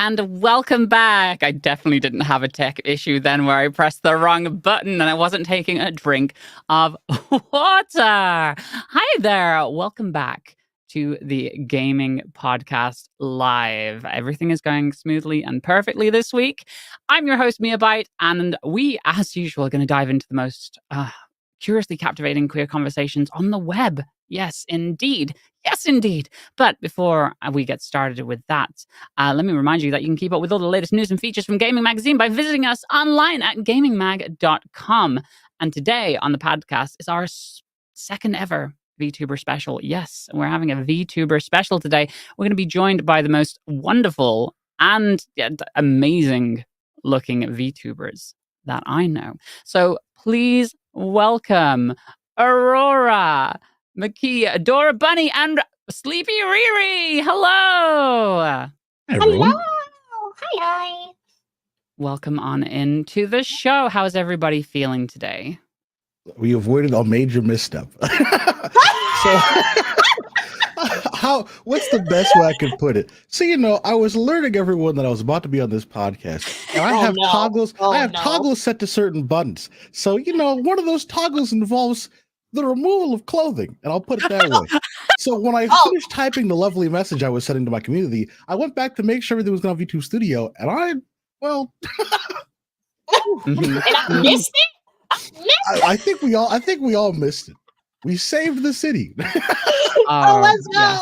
and welcome back. I definitely didn't have a tech issue then where I pressed the wrong button and I wasn't taking a drink of water. Hi there. Welcome back to the Gaming Podcast Live. Everything is going smoothly and perfectly this week. I'm your host, Mia Byte, and we, as usual, are going to dive into the most curiously captivating queer conversations on the web. Yes, indeed. Yes, indeed. But before we get started with that, let me remind you that you can keep up with all the latest news and features from Gaming Magazine by visiting us online at gamingmag.com. And today on the podcast is our second ever VTuber special. Yes, we're having a VTuber special today. We're going to be joined by the most wonderful and amazing looking VTubers that I know. So please welcome Aurora, Maki, Adora Bunny, and Sleepy Riri. Hello. Hi, everyone. Hello. Hi. Welcome on into the show. How's everybody feeling today? We avoided a major misstep. What's the best way I could put it? So, I was alerting everyone that I was about to be on this podcast. And I have toggles. Toggles set to certain buttons. So, one of those toggles involves the removal of clothing, and I'll put it that way. So when I finished typing the lovely message I was sending to my community, I went back to make sure everything was going on VTube Studio, and And I missed it. I think we all missed it. We saved the city. Let's go.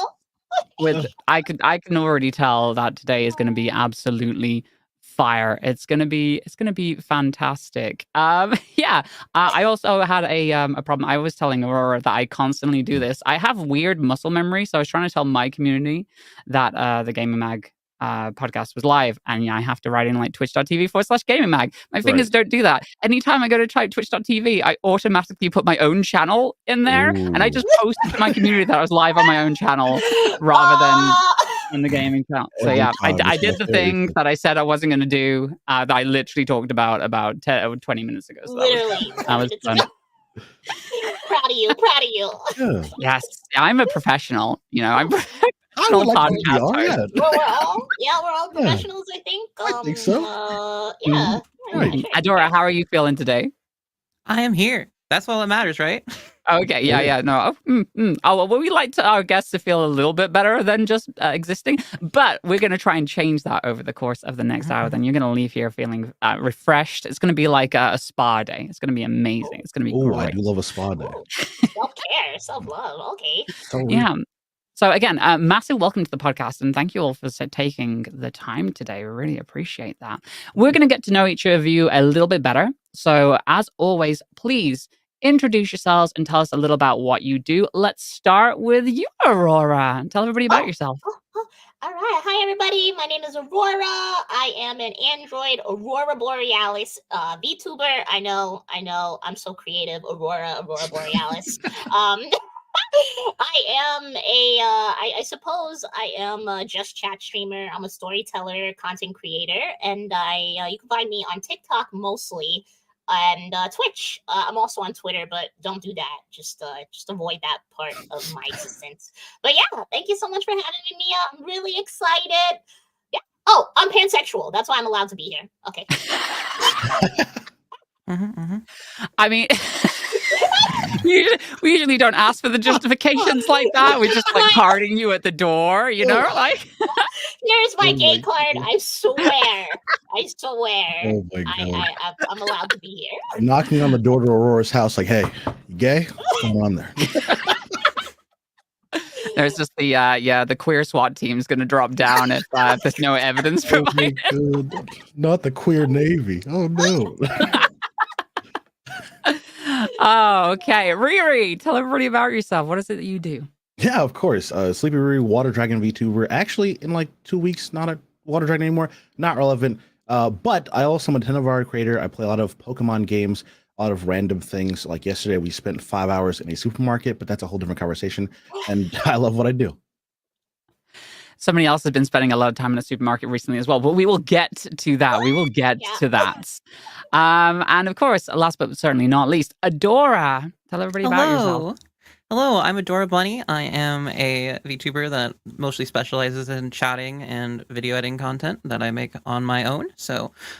Yeah. I can already tell that today is going to be absolutely fire. It's gonna be fantastic. I also had a problem. I was telling Aurora that I constantly do this. I have weird muscle memory, so I was trying to tell my community that the Gaming Mag podcast was live, and I have to write in like twitch.tv/Gaming Mag. My fingers don't do that. Anytime I go to type twitch.tv, I automatically put my own channel in there. Ooh. And I just posted to my community that I was live on my own channel rather than in the gaming channel. So yeah, I did the thing that I said I wasn't going to do, that I literally talked about 20 minutes ago. So Literally. That was fun. Proud of you. Yeah. Yes, I'm a professional. I'm I would like to be on that. We're all professionals, I think. I think so. Yeah. Right. Adora, how are you feeling today? I am here. That's all that matters, right? Okay, yeah, no. Well, we like our guests to feel a little bit better than just existing, but we're going to try and change that over the course of the next hour. Then you're going to leave here feeling refreshed. It's going to be like a spa day. It's going to be amazing. It's going to be great. I do love a spa day. Self-care, self-love. Okay. Yeah. So again, massive welcome to the podcast, and thank you all for taking the time today. We really appreciate that. We're going to get to know each of you a little bit better. So as always, please introduce yourselves and tell us a little about what you do. Let's start with you, Aurora. Tell everybody about yourself. All right. Hi, everybody. My name is Aurora. I am an Android Aurora Borealis VTuber. I know. I'm so creative. Aurora Borealis. I suppose I am a Just Chat streamer. I'm a storyteller, content creator, and you can find me on TikTok mostly, and Twitch. I'm also on Twitter, but don't do that. Just avoid that part of my existence. But yeah, thank you so much for having me, Mia. I'm really excited. Yeah. Oh, I'm pansexual. That's why I'm allowed to be here. Okay. I mean, we usually don't ask for the justifications like that. We're just like carding you at the door, like. Here's my gay card. I swear. Oh my God. I'm allowed to be here. I'm knocking on the door to Aurora's house like, hey, you gay? What's going on there? There's just the queer SWAT team's going to drop down if there's no evidence provided. Not the queer Navy. Oh, no. Oh, okay. Riri, tell everybody about yourself. What is it that you do? Yeah, of course. Sleepy Riri, Water Dragon VTuber. Actually, in like 2 weeks, not a Water Dragon anymore. Not relevant. But I also am a Nintendo VR creator. I play a lot of Pokemon games, a lot of random things. Like yesterday, we spent 5 hours in a supermarket, but that's a whole different conversation. And I love what I do. Somebody else has been spending a lot of time in a supermarket recently as well, but we will get to that. We will get to that. And of course, last but certainly not least, Adora. Tell everybody about yourself. Hello, I'm Adora Bunny. I am a VTuber that mostly specializes in chatting and video editing content that I make on my own.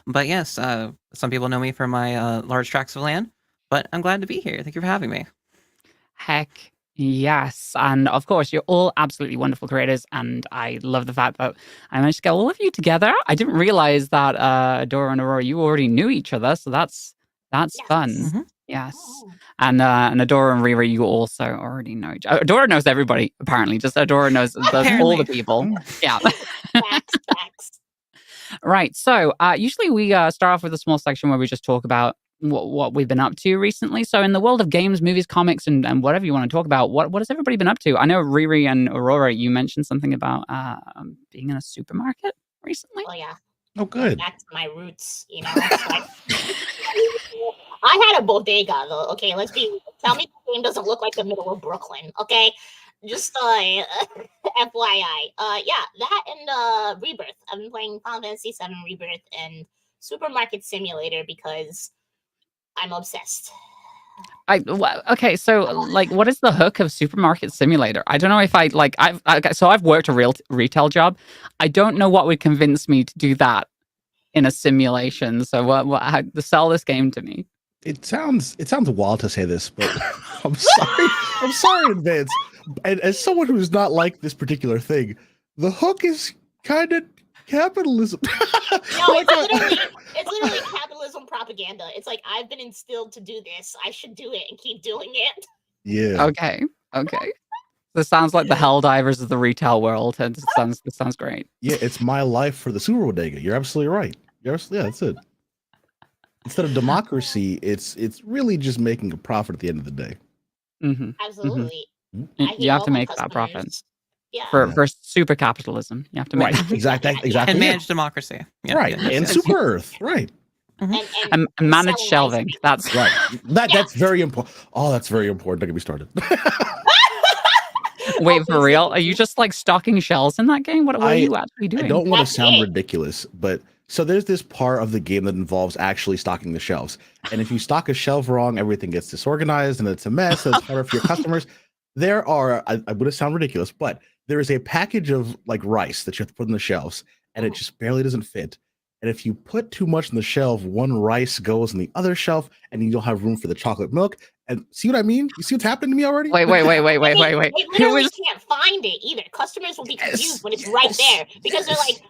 But yes, some people know me for my large tracts of land, but I'm glad to be here. Thank you for having me. Heck yes. And of course, you're all absolutely wonderful creators. And I love the fact that I managed to get all of you together. I didn't realize that Adora and Aurora, you already knew each other. So that's fun. Yes. hmm Yes. Oh. And Adora and Riri, you also already know each other. Adora knows everybody, apparently. Just Adora knows all Apparently. the people. Yeah. Facts. Right. So usually we start off with a small section where we just talk about what we've been up to recently. So in the world of games, movies, comics, and whatever you want to talk about, what has everybody been up to? I know Riri and Aurora, you mentioned something about being in a supermarket recently. Oh yeah. Oh, good. Back to my roots, you know. I had a bodega though. Okay, let's be real. Tell me the game doesn't look like the middle of Brooklyn. Okay, just FYI. Yeah, that and Rebirth. I've been playing Final Fantasy VII Rebirth and Supermarket Simulator because I'm obsessed. Okay, so like, what is the hook of Supermarket Simulator? I don't know if I've worked a real retail job. I don't know what would convince me to do that in a simulation. So how to sell this game to me? It sounds wild to say this, but I'm sorry. I'm sorry in advance. And as someone who's not like this particular thing, the hook is kind of capitalism. No, it's literally capitalism propaganda. It's like, I've been instilled to do this. I should do it and keep doing it. Yeah. Okay. This sounds like the Helldivers of the retail world. And this sounds great. Yeah, it's my life for the super bodega. You're absolutely right. Yeah, that's it. Instead of democracy, it's really just making a profit at the end of the day. Mm-hmm. Absolutely. You have to make that profit. Yeah. For super capitalism, you have to make Right. Exactly. And manage democracy. Yeah, right. yeah, And Super Earth. Right. and manage shelving. That's right. That's very important. Oh, that's very important. Don't get me started. Wait, for real? Are you just like stocking shelves in that game? What are you actually doing? I don't want to sound ridiculous, but so there's this part of the game that involves actually stocking the shelves. And if you stock a shelf wrong, everything gets disorganized and it's a mess. And it's harder for your customers. There are, I'm going to sound ridiculous, but there is a package of like rice that you have to put on the shelves and it just barely doesn't fit. And if you put too much on the shelf, one rice goes on the other shelf and you don't have room for the chocolate milk. And see what I mean? You see what's happening to me already? Wait. They literally can't find it either. Customers will be confused when it's right there because they're like,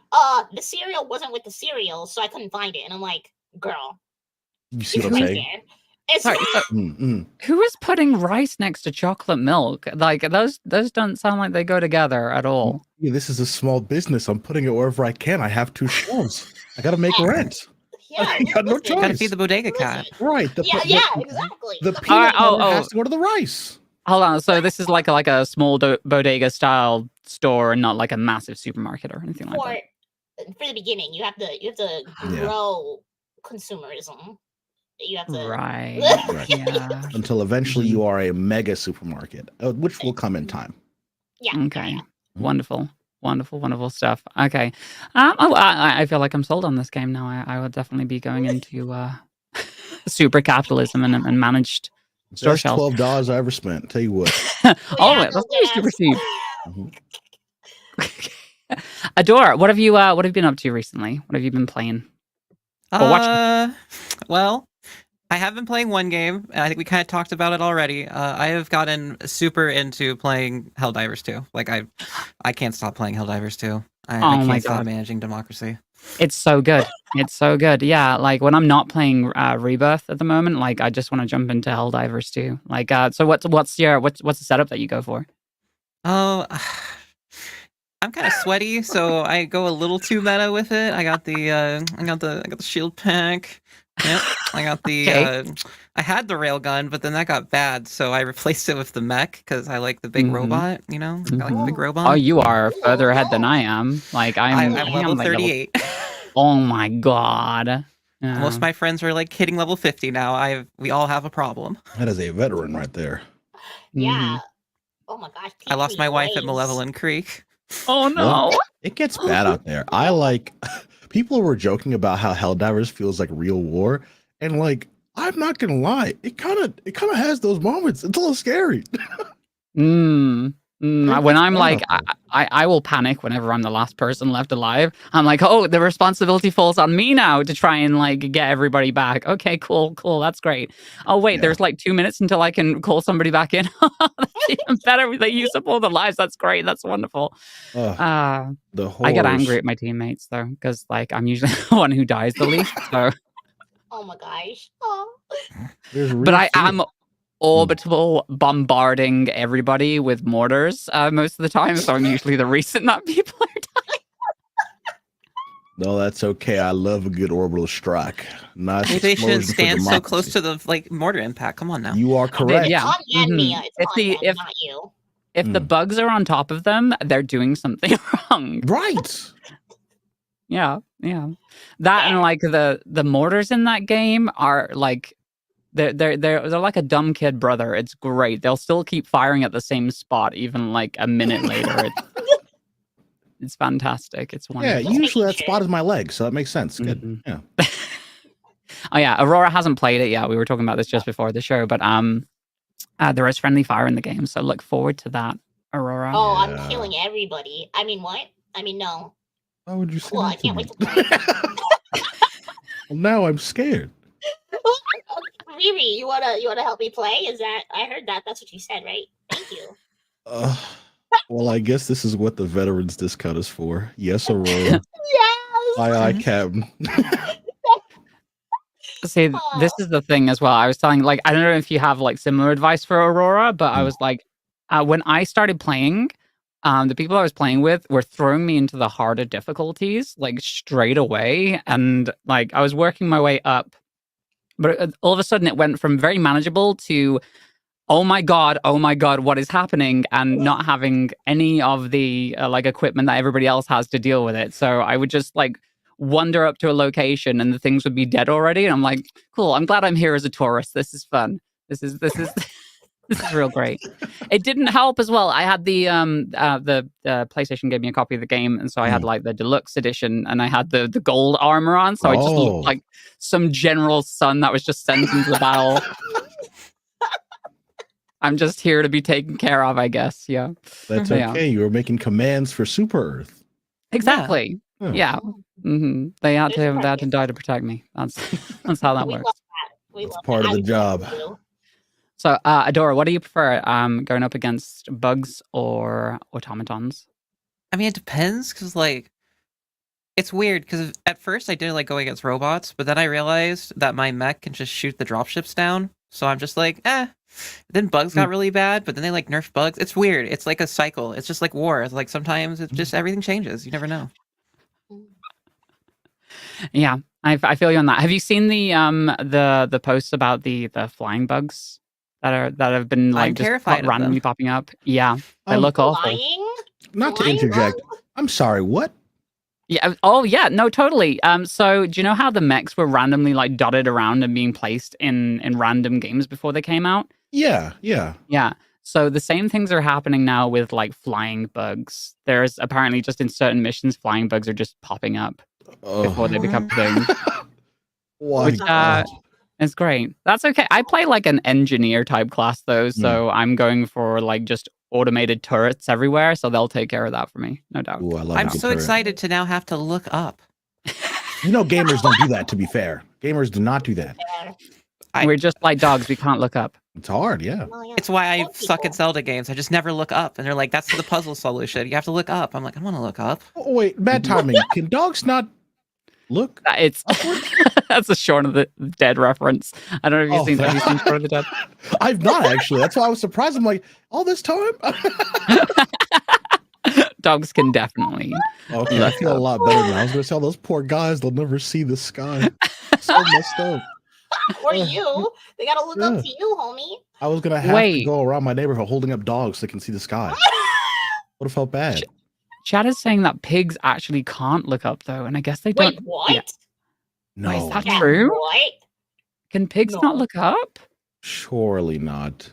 the cereal wasn't with the cereal, so I couldn't find it. And I'm like, girl, you see what I'm saying? Sorry, who is putting rice next to chocolate milk? Like those don't sound like they go together at all. Yeah, this is a small business. I'm putting it wherever I can. I have 2 shelves. I got to make rent. Yeah, I got no choice. Gotta feed the bodega cat. Right. Exactly. The peanut butter has to go to the rice. Hold on. So this is like a small bodega style store and not like a massive supermarket or anything like that. For the beginning, you have to grow consumerism. You have to right. Yeah. Until eventually you are a mega supermarket, which will come in time. Yeah. Okay. Yeah. Wonderful stuff. Okay. I feel like I'm sold on this game now. I will definitely be going into super capitalism and managed store shelves. $12 I ever spent. Tell you what. That's super cheap. Adora, what have you been up to recently? What have you been playing or watching? Well, I have been playing one game, and I think we kind of talked about it already. I have gotten super into playing Helldivers 2. Like I can't stop playing Helldivers 2. I can't stop managing democracy. It's so good. It's so good. Yeah, like when I'm not playing Rebirth at the moment, like I just want to jump into Helldivers 2. Like, so what's the setup that you go for? Oh, I'm kind of sweaty, so I go a little too meta with it. I got the shield pack. Yep, I got the. I had the railgun, but then that got bad, so I replaced it with the mech because I like the big robot. You know, I like the big robot. Oh, you are further ahead than I am. Like I'm level 38. Oh my god! Yeah. Most of my friends are like hitting level 50 now. We all have a problem. That is a veteran right there. Yeah. Oh my gosh. I lost my wife at Malevolent Creek. Oh no! Well, it gets bad out there. People were joking about how Helldivers feels like real war, and like I'm not gonna lie, it kind of has those moments. It's a little scary. When I'm like, I will panic whenever I'm the last person left alive. I'm like, oh, the responsibility falls on me now to try and like get everybody back. Okay, cool, that's great. Oh wait, there's like 2 minutes until I can call somebody back in. That's even better. They use up all the lives. That's great. That's wonderful. I get angry at my teammates though, because like I'm usually the one who dies the least. So. Oh my gosh. Oh. But I am orbital bombarding everybody with mortars most of the time, so I'm usually the reason that people are dying. No, that's okay. I love a good orbital strike. Nice. They shouldn't stand so close to the like mortar impact. Come on now. You are correct. Yeah. It's Mia. It's not you. If the bugs are on top of them, they're doing something wrong. Right. Yeah. That and like the mortars in that game are like they're like a dumb kid brother. It's great. They'll still keep firing at the same spot even like a minute later. It's fantastic. It's wonderful. Yeah, usually that spot is my leg, so that makes sense. Good. Yeah. Oh yeah, Aurora hasn't played it yet. We were talking about this just before the show, but there is friendly fire in the game, so look forward to that, Aurora. Oh, I'm killing everybody. I mean, what? I mean, no. Why would you say Well, I can't wait to play. Well, now I'm scared. Riri, you wanna help me play? Is that I heard that? That's what you said, right? Thank you. Well, I guess this is what the veterans discount is for. Yes, Aurora. Yes. Aye, Captain. See, this is the thing as well. I was telling, like, I don't know if you have like similar advice for Aurora, but I was like, when I started playing, the people I was playing with were throwing me into the harder difficulties like straight away, and like I was working my way up, but all of a sudden it went from very manageable to oh my god, what is happening, and not having any of the like equipment that everybody else has to deal with it. So I would just like wander up to a location and the things would be dead already, and I'm like, cool, I'm glad I'm here as a tourist. This is fun. This is this is real great. It didn't help as well. I had the PlayStation gave me a copy of the game, and so I had like the deluxe edition, and I had the gold armor on, so I just looked like some general's son that was just sent into the battle. I'm just here to be taken care of, I guess. Yeah. That's okay. You were making commands for Super Earth. Exactly. Yeah. Mm-hmm. They had to die to protect me. That's how that works. That's part of the job. So, Adora, what do you prefer? Going up against bugs or automatons? I mean, it depends, because like it's weird, because at first I did like go against robots, but then I realized that my mech can just shoot the dropships down. So I'm just like, Then bugs got really bad, but then they like nerfed bugs. It's weird. It's like a cycle. It's just like war. It's like sometimes it's just everything changes. You never know. Yeah, I feel you on that. Have you seen the posts about the flying bugs that have been like just randomly popping up? Yeah, they look awful. Not to interject. I'm sorry. What? Yeah. Oh, yeah. No, totally. So do you know how the mechs were randomly like dotted around and being placed in random games before they came out? Yeah. So the same things are happening now with like flying bugs. There's apparently just in certain missions, flying bugs are just popping up before they become things. Which, it's great. That's okay. I play like an engineer type class though, so I'm going for like just automated turrets everywhere, so they'll take care of that for me, no doubt. Ooh, I'm so excited to now have to look up. You know, gamers don't do that, to be fair. Gamers do not do that. We're just like dogs. We can't look up. It's hard, yeah. It's why I suck at Zelda games. I just never look up. And they're like, that's the puzzle solution. You have to look up. I'm like, I want to look up. Oh, wait, bad timing. Can dogs not look? It's that's a Shaun of the Dead reference. I don't know if you've seen Shaun of the Dead. I've not, actually. That's why I was surprised. I'm like, all this time? Dogs can definitely. Okay, I feel a lot better now. I was going to tell those poor guys, they'll never see the sky. So messed up. Or you. They got to look up to you, homie. I was going to have to go around my neighborhood holding up dogs so they can see the sky. Would have felt bad. Chad is saying that pigs actually can't look up, though, and I guess they don't. Wait, what? Yeah. No. Wait, is that true? What? Can pigs not look up? Surely not.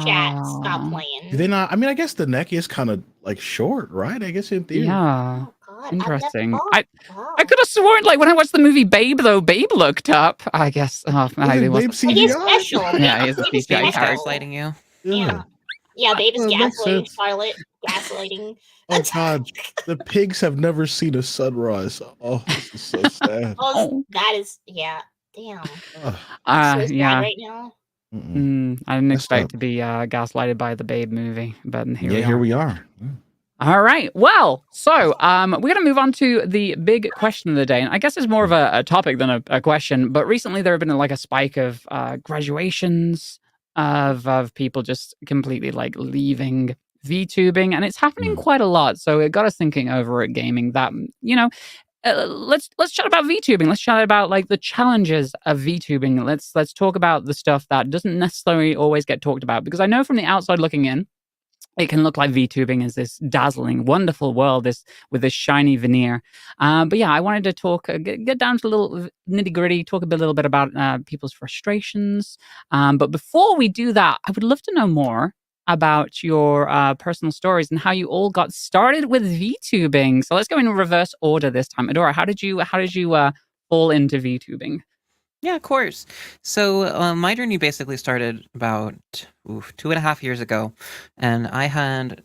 Chat, stop playing. Do they not? I mean, I guess the neck is kind of like short, right? I guess in theory. Yeah. Oh, God. Interesting. I could have sworn, like, when I watched the movie Babe, though, Babe looked up. I guess. Oh, Babe CGI? He's special. Yeah, he's a CGI character. Gaslighting you. Yeah. Yeah, Babe is makes gaslighting sense. Charlotte. Gaslighting. Oh God, the pigs have never seen a sunrise. Oh, this is so sad. That is, yeah. Damn. Ugh. I'm so sad Yeah. right now. I didn't Messed expect up. to be gaslighted by the Babe movie, but Yeah, here we are. All right. Well, so we're going to move on to the big question of the day. And I guess it's more of a topic than a question. But recently there have been like a spike of graduations of people just completely like leaving VTubing. And it's happening quite a lot. So it got us thinking over at Gayming that, let's chat about VTubing. Let's chat about like the challenges of VTubing. Let's talk about the stuff that doesn't necessarily always get talked about. Because I know from the outside looking in, it can look like VTubing is this dazzling, wonderful world, with this shiny veneer. But yeah, I wanted to talk, get down to a little nitty gritty, talk a little bit about people's frustrations. But before we do that, I would love to know more about your personal stories and how you all got started with VTubing. So let's go in reverse order this time. Adora, how did you fall into VTubing? Yeah, of course. So my journey basically started about 2.5 years ago, and I had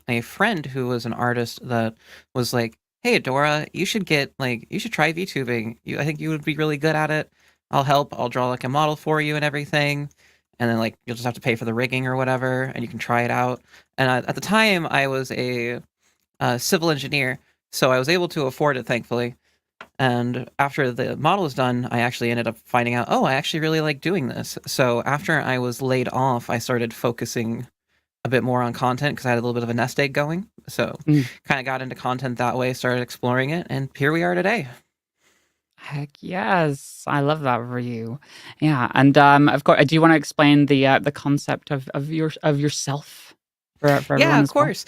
a friend who was an artist that was like, "Hey, Adora, you should try VTubing. I think you would be really good at it. I'll help. I'll draw like a model for you and everything, and then like you'll just have to pay for the rigging or whatever, and you can try it out." And at the time, I was a civil engineer, so I was able to afford it, thankfully. And after the model was done, I actually ended up finding out, I actually really like doing this. So after I was laid off, I started focusing a bit more on content because I had a little bit of a nest egg going. So kind of got into content that way, started exploring it, and here we are today. Heck yes, I love that for you. Yeah, and of course, do you want to explain the concept of yourself for everyone? Yeah, of as well? course.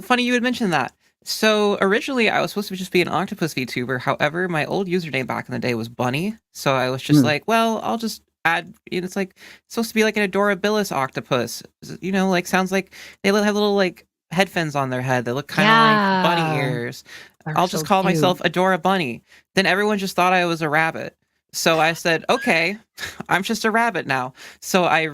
Funny you would mention that. So originally I was supposed to just be an octopus VTuber. However, my old username back in the day was Bunny. So I was just like, well, I'll just add, it's like it's supposed to be like an adorabilis octopus. Like sounds like they have little like headphones on their head. They look kind of like bunny ears. I'll just call myself Adora Bunny. Then everyone just thought I was a rabbit. So I said, okay, I'm just a rabbit now. So I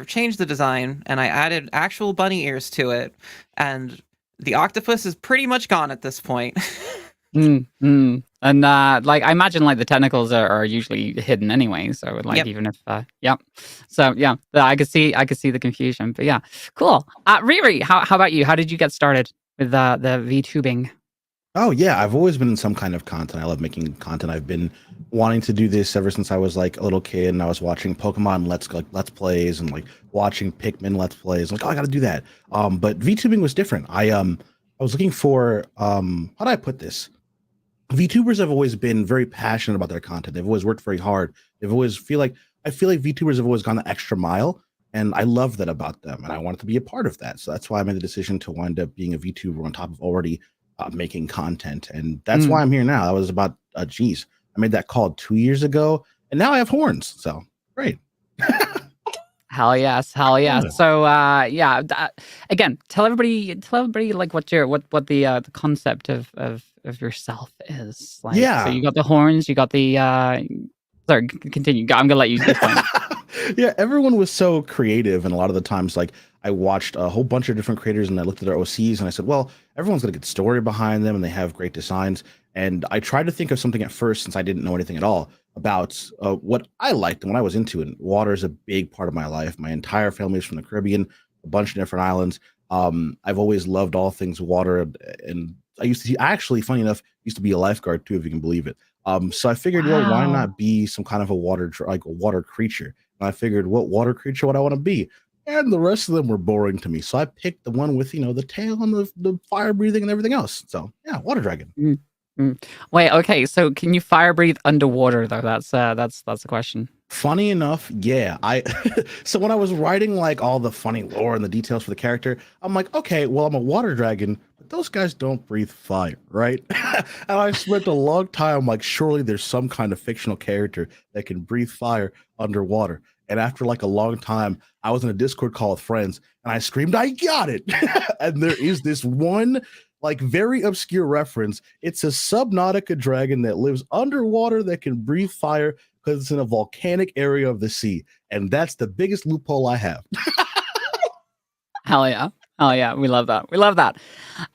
changed the design and I added actual bunny ears to it. And the octopus is pretty much gone at this point. And like I imagine like the tentacles are usually hidden anyway. So like even if So yeah, I could see the confusion. But yeah, cool. Riri, how about you? How did you get started with the VTubing? Oh yeah, I've always been in some kind of content. I love making content. I've been wanting to do this ever since I was like a little kid, and I was watching Pokemon let's plays and like watching Pikmin let's plays. I'm like, I got to do that. But VTubing was different. I was looking for how do I put this? VTubers have always been very passionate about their content. They've always worked very hard. I feel like VTubers have always gone the extra mile, and I love that about them, and I wanted to be a part of that. So that's why I made the decision to wind up being a VTuber on top of already making content, and that's why I'm here now. That was about I made that call 2 years ago, and now I have horns. So great. Hell yes. Yeah. So again, tell everybody like what the concept of yourself is. Like, Yeah. So you got the horns, you got the sorry, continue. I'm gonna let you explain. Yeah, everyone was so creative, and a lot of the times, like I watched a whole bunch of different creators, and I looked at their OCs, and I said, well, everyone's got a good story behind them, and they have great designs. And I tried to think of something at first, since I didn't know anything at all about what I liked and what I was into. And water is a big part of my life. My entire family is from the Caribbean, a bunch of different islands. I've always loved all things water, and I actually, funny enough, used to be a lifeguard too, if you can believe it. So I figured, well, why not be some kind of a water creature? And I figured, what water creature would I want to be? And the rest of them were boring to me. So I picked the one with, the tail and the fire breathing and everything else. So yeah, water dragon. Wait, okay. So can you fire breathe underwater though? That's the question. Funny enough, yeah. So when I was writing like all the funny lore and the details for the character, I'm like, okay, well, I'm a water dragon, but those guys don't breathe fire, right? And I spent a long time like, surely there's some kind of fictional character that can breathe fire underwater. And after like a long time, I was in a Discord call with friends, and I screamed, "I got it!" And there is this one like very obscure reference. It's a Subnautica dragon that lives underwater that can breathe fire because it's in a volcanic area of the sea, and that's the biggest loophole I have. Hell yeah. Oh yeah, we love that. We love that.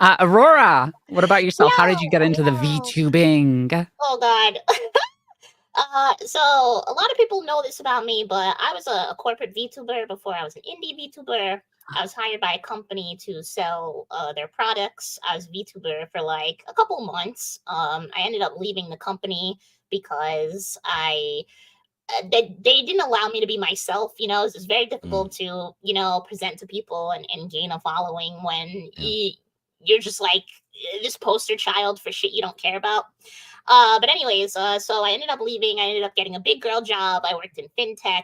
Aurora, what about yourself? How did you get into the VTubing? Oh God. So a lot of people know this about me, but I was a corporate VTuber before I was an indie VTuber. I was hired by a company to sell their products. I was VTuber for like a couple months. I ended up leaving the company because they didn't allow me to be myself. It's very difficult to present to people and gain a following when you're just like this poster child for shit you don't care about. But anyways, so I ended up leaving. I ended up getting a big girl job. I worked in fintech,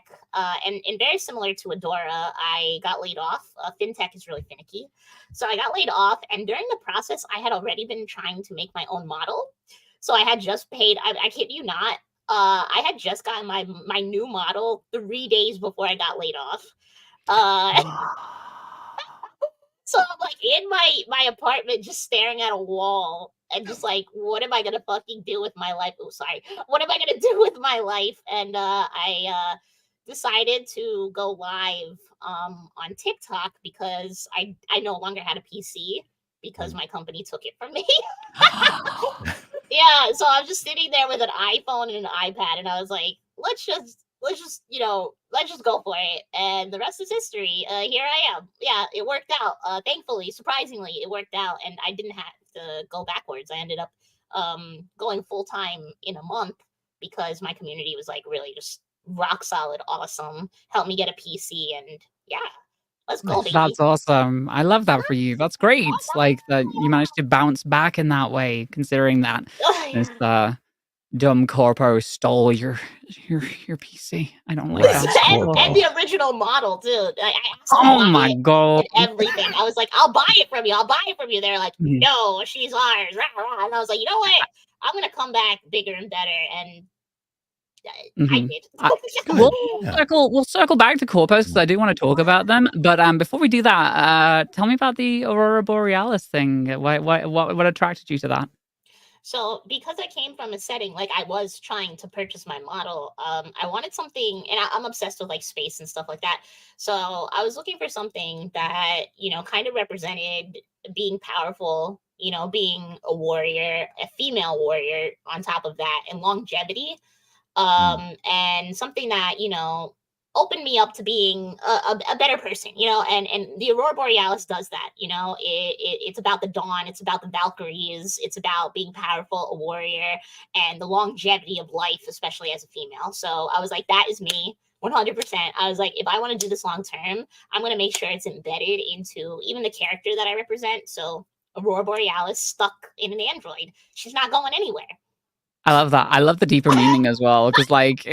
and very similar to Adora, I got laid off. Fintech is really finicky, so I got laid off. And during the process, I had already been trying to make my own model. So I had just paid. I kid you not. I had just gotten my new model 3 days before I got laid off. So I'm like in my apartment, just staring at a wall and just like, what am I gonna fucking do with my life? Oh, sorry. What am I gonna do with my life? And I decided to go live on TikTok because I no longer had a PC because my company took it from me. Yeah, so I'm just sitting there with an iPhone and an iPad, and I was like, let's just go for it. And the rest is history. Here I am. Yeah, it worked out. Thankfully, surprisingly, it worked out, and I didn't have to go backwards. I ended up going full time in a month because my community was like really just rock solid, awesome. Helped me get a PC, and yeah, let's go, baby. That's awesome. I love that for you. That's great. Like that you managed to bounce back in that way, considering that this dumb corpo stole your PC. I don't like that. And the original model too. I asked oh my god! And everything. I was like, I'll buy it from you. I'll buy it from you. They're like, no, she's ours. And I was like, you know what? I'm gonna come back bigger and better. And I did. We'll circle back to corpos because I do want to talk about them. But before we do that, tell me about the Aurora Borealis thing. What attracted you to that? So because I came from a setting, like I was trying to purchase my model, I wanted something, and I'm obsessed with like space and stuff like that. So I was looking for something that, kind of represented being powerful, being a warrior, a female warrior on top of that, and longevity. And something that, opened me up to being a better person, and the Aurora Borealis does that. It's about the dawn, it's about the Valkyries, it's about being powerful, a warrior, and the longevity of life, especially as a female. So I was like, that is me 100%. I was like, if I want to do this long term, I'm going to make sure it's embedded into even the character that I represent. So Aurora Borealis stuck in an android, she's not going anywhere. I love that. I love the deeper meaning as well, because like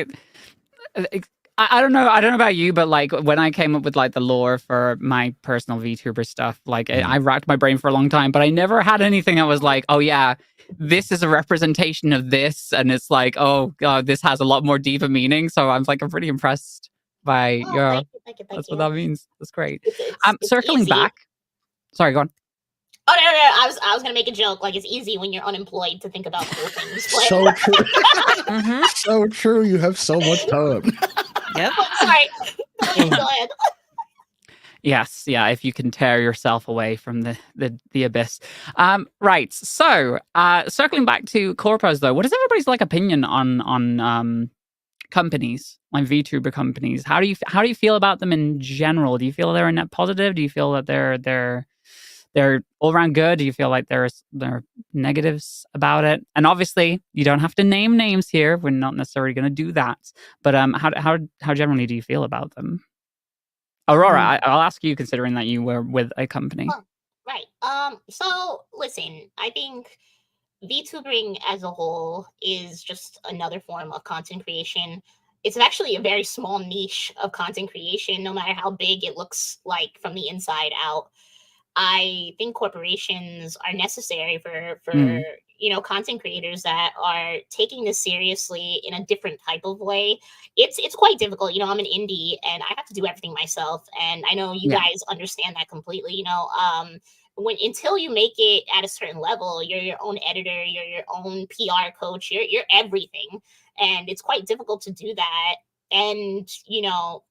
I don't know about you, but like when I came up with like the lore for my personal VTuber stuff, like I racked my brain for a long time, but I never had anything that was like, oh yeah, this is a representation of this, and it's like, oh god, this has a lot more deeper meaning. So I'm pretty impressed by your. Thank That's you. what that means. That's great. It's circling easy. back. Sorry, go on. Oh no! I was gonna make a joke. Like it's easy when you're unemployed to think about cool things. So true. So true. You have so much time. Yep. Sorry. Go ahead. Yes, yeah. If you can tear yourself away from the abyss, right. So, circling back to corpos, though, what is everybody's opinion on companies, like VTuber companies? How do you feel about them in general? Do you feel they're a net positive? Do you feel that they're all around good? Do you feel like there are negatives about it? And obviously, you don't have to name names here. We're not necessarily going to do that. But how generally do you feel about them? Aurora, I'll ask you, considering that you were with a company. Right. So listen, I think VTubing as a whole is just another form of content creation. It's actually a very small niche of content creation, no matter how big it looks like from the inside out. I think corporations are necessary for content creators that are taking this seriously in a different type of way. It's quite difficult. I'm an indie and I have to do everything myself. And I know you guys understand that completely. Until you make it at a certain level, you're your own editor, you're your own PR coach, you're everything. And it's quite difficult to do that and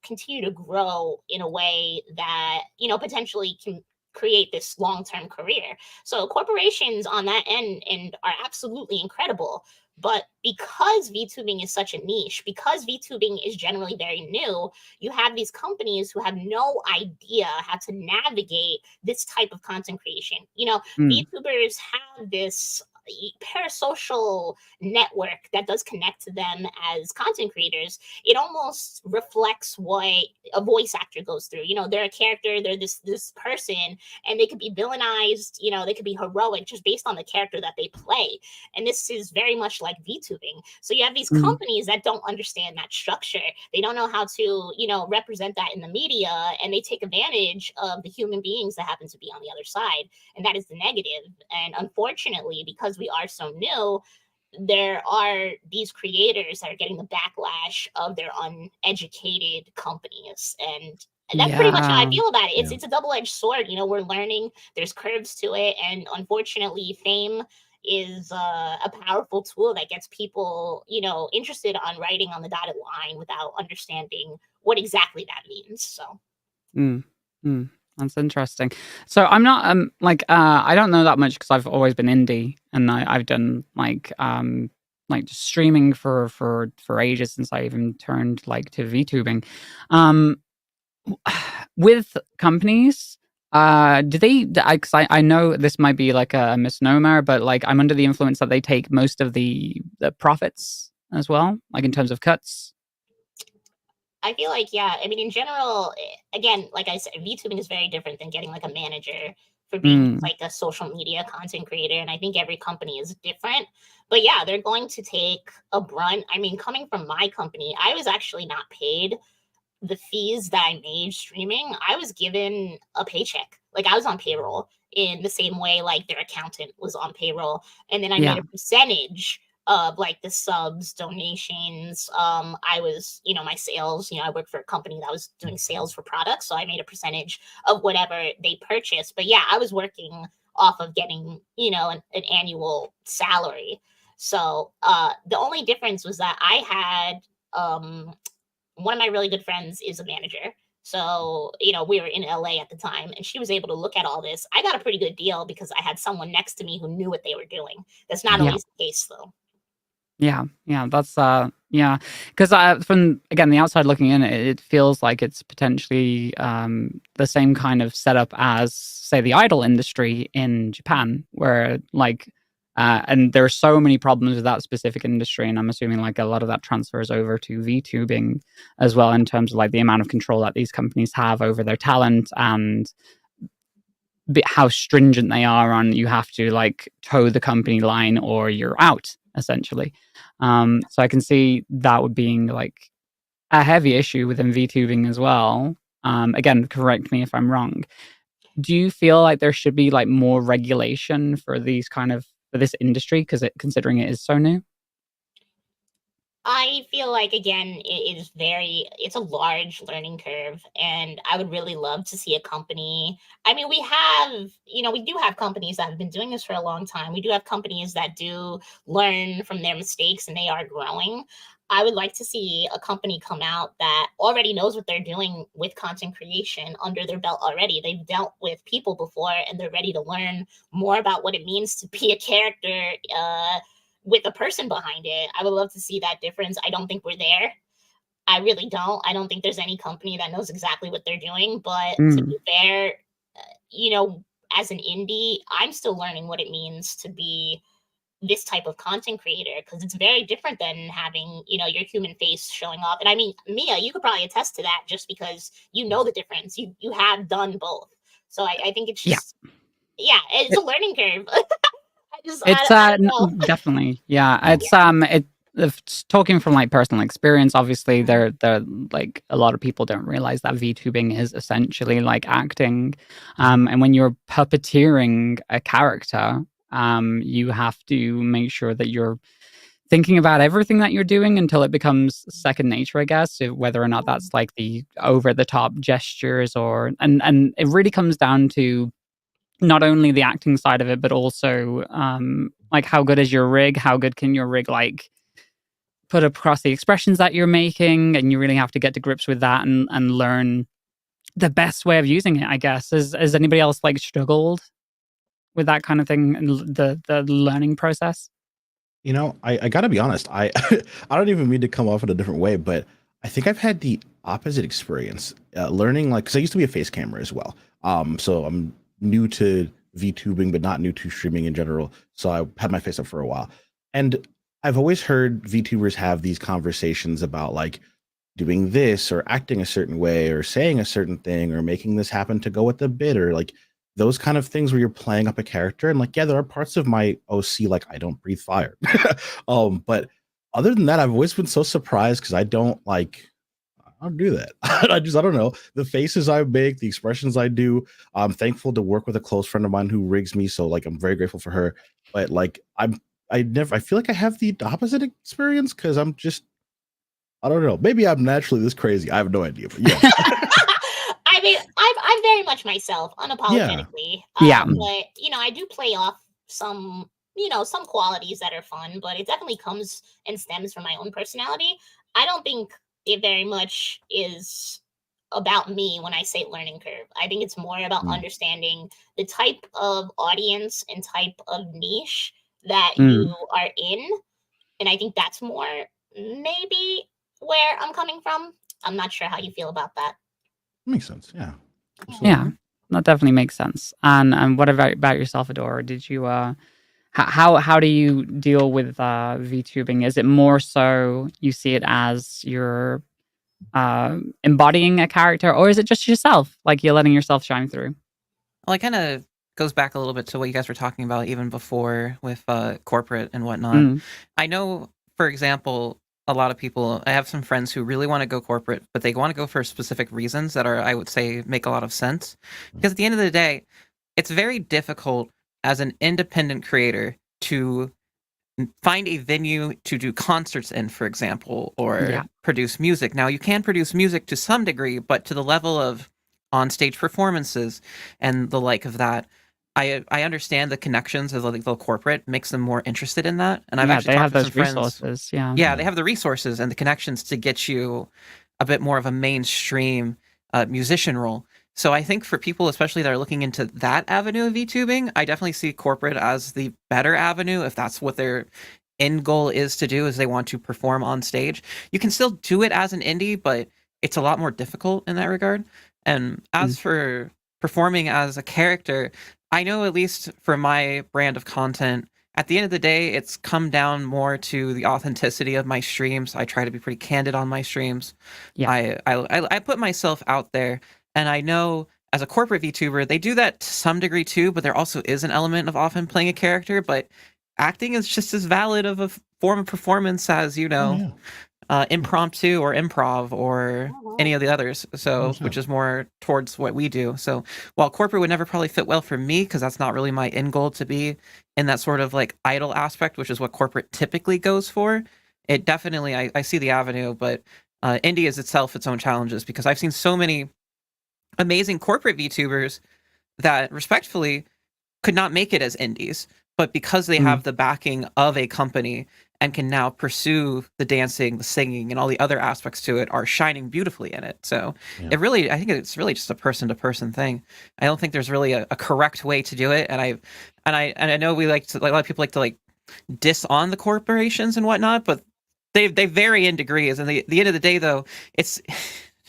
continue to grow in a way that potentially can create this long-term career. So corporations on that end and are absolutely incredible. But because VTubing is such a niche, because VTubing is generally very new, you have these companies who have no idea how to navigate this type of content creation. VTubers have this parasocial network that does connect to them as content creators. It almost reflects what a voice actor goes through. They're a character, they're this person, and they could be villainized, they could be heroic just based on the character that they play. And this is very much like VTubing. So you have these companies that don't understand that structure. They don't know how to, represent that in the media, and they take advantage of the human beings that happen to be on the other side. And that is the negative. And unfortunately, because we are so new, there are these creators that are getting the backlash of their uneducated companies. And that's pretty much how I feel about it. It's a double-edged sword. We're learning, there's curves to it. And unfortunately, fame is a powerful tool that gets people, interested on writing on the dotted line without understanding what exactly that means. So. That's interesting. So I'm not I don't know that much because I've always been indie, and I've done just streaming for ages since I even turned to VTubing. With companies, do they? Because I know this might be like a misnomer, but I'm under the influence that they take most of the profits as well, like in terms of cuts. I feel like, yeah. I mean, in general, again, like I said, VTubing is very different than getting a manager for being a social media content creator. And I think every company is different. But yeah, they're going to take a brunt. I mean, coming from my company, I was actually not paid the fees that I made streaming. I was given a paycheck. I was on payroll in the same way their accountant was on payroll. And then I made a percentage of the subs, donations. I was, my sales, I worked for a company that was doing sales for products. So I made a percentage of whatever they purchased. But yeah, I was working off of getting, an annual salary. So the only difference was that I had one of my really good friends is a manager. So, we were in LA at the time, and she was able to look at all this. I got a pretty good deal because I had someone next to me who knew what they were doing. That's not always the case, though. Yeah, that's because from again the outside looking in, it feels like it's potentially the same kind of setup as say the idol industry in Japan, where and there are so many problems with that specific industry, and I'm assuming a lot of that transfers over to VTubing as well in terms of the amount of control that these companies have over their talent and how stringent they are on you have to toe the company line or you're out essentially. So I can see that would being a heavy issue within VTubing as well. Again, correct me if I'm wrong. Do you feel like there should be more regulation for these for this industry considering it is so new? I feel again, it's a large learning curve, and I would really love to see a company. I mean, we do have companies that have been doing this for a long time. We do have companies that do learn from their mistakes and they are growing. I would like to see a company come out that already knows what they're doing with content creation under their belt already. They've dealt with people before and they're ready to learn more about what it means to be a character, with a person behind it. I would love to see that difference. I don't think we're there. I really don't. I don't think there's any company that knows exactly what they're doing. But to be fair, as an indie, I'm still learning what it means to be this type of content creator, because it's very different than having, your human face showing up. And I mean, Mia, you could probably attest to that just because you know the difference. You have done both. So I think it's just, it's a learning curve. I don't know. Definitely, it's talking from personal experience. Obviously, they're a lot of people don't realize that VTubing is essentially acting, and when you're puppeteering a character, you have to make sure that you're thinking about everything that you're doing until it becomes second nature, I guess, whether or not that's the over the top gestures and it really comes down to not only the acting side of it, but also how good is your rig? How good can your rig put across the expressions that you're making, and you really have to get to grips with that and learn the best way of using it, I guess. Has anybody else like struggled with that kind of thing and the learning process? You know, I gotta be honest. I don't even mean to come off in a different way, but I think I've had the opposite experience learning, like, because I used to be a face camera as well. So I'm new to VTubing, but not new to streaming in general. So I had my face up for a while, and I've always heard VTubers have these conversations about like doing this or acting a certain way or saying a certain thing or making this happen to go with the bit or like those kind of things where you're playing up a character. And like, yeah, there are parts of my OC like I don't breathe fire. But other than that, I've always been so surprised because I don't do that. I don't know. The faces I make, the expressions I do. I'm thankful to work with a close friend of mine who rigs me. So like I'm very grateful for her. But like I feel like I have the opposite experience because I'm just I don't know. Maybe I'm naturally this crazy. I have no idea. But yeah. I mean, I'm very much myself, unapologetically. Yeah. But I do play off some qualities that are fun, but it definitely comes and stems from my own personality. I don't think it very much is about me when I say learning curve. I think it's more about understanding the type of audience and type of niche that you are in. And I think that's more maybe where I'm coming from. I'm not sure how you feel about that. Makes sense. Yeah. Absolutely. Yeah, that definitely makes sense. And what about yourself, Adora? Did you how do you deal with VTubing? Is it more so you see it as you're embodying a character, or is it just yourself? Like you're letting yourself shine through? Well, it kind of goes back a little bit to what you guys were talking about even before with corporate and whatnot. I know, for example, a lot of people, I have some friends who really want to go corporate, but they want to go for specific reasons that are, I would say, make a lot of sense. Because at the end of the day, it's very difficult as an independent creator to find a venue to do concerts in, for example, or produce music. Now, you can produce music to some degree, but to the level of on-stage performances and the like of that, I understand the connections of the corporate makes them more interested in that. And I've actually talked to some friends. Resources, yeah, they have the resources and the connections to get you a bit more of a mainstream musician role. So I think for people, especially that are looking into that avenue of VTubing, I definitely see corporate as the better avenue if that's what their end goal is to do, is they want to perform on stage. You can still do it as an indie, but it's a lot more difficult in that regard. And as for performing as a character, I know at least for my brand of content, at the end of the day, it's come down more to the authenticity of my streams. I try to be pretty candid on my streams. Yeah. I put myself out there, and I know as a corporate VTuber, they do that to some degree too, but there also is an element of often playing a character, but acting is just as valid of a form of performance as, impromptu or improv or any of the others. So, which is more towards what we do. So while corporate would never probably fit well for me, because that's not really my end goal to be in that sort of like idol aspect, which is what corporate typically goes for, it definitely, I see the avenue, but indie is itself its own challenges, because I've seen so many amazing corporate VTubers that respectfully could not make it as indies, but because they have the backing of a company and can now pursue the dancing, the singing, and all the other aspects to it, are shining beautifully in it. So I think it's really just a person-to-person thing. I don't think there's really a correct way to do it. And I know we like to, like, a lot of people like to like diss on the corporations and whatnot, but they vary in degrees. And the end of the day, though,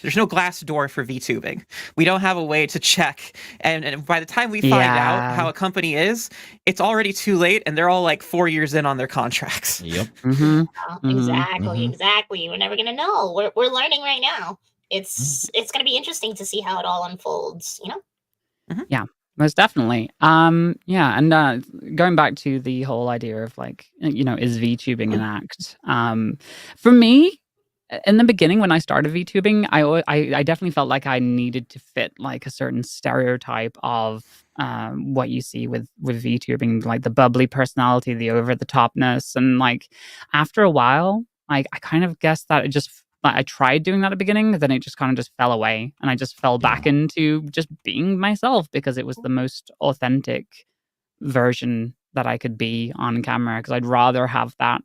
there's no glass door for VTubing. We don't have a way to check. And by the time we find out how a company is, it's already too late, and they're all like 4 years in on their contracts. Yep. Exactly. We're never going to know. We're learning right now. It's going to be interesting to see how it all unfolds, Yeah, most definitely. And going back to the whole idea of like, is VTubing an act? For me, in the beginning, when I started VTubing, I definitely felt like I needed to fit like a certain stereotype of what you see with VTubing, like the bubbly personality, the over the topness, and like after a while, like I kind of guessed that I tried doing that at the beginning, then it just kind of just fell away, and I just fell back into just being myself because it was the most authentic version that I could be on camera, because I'd rather have that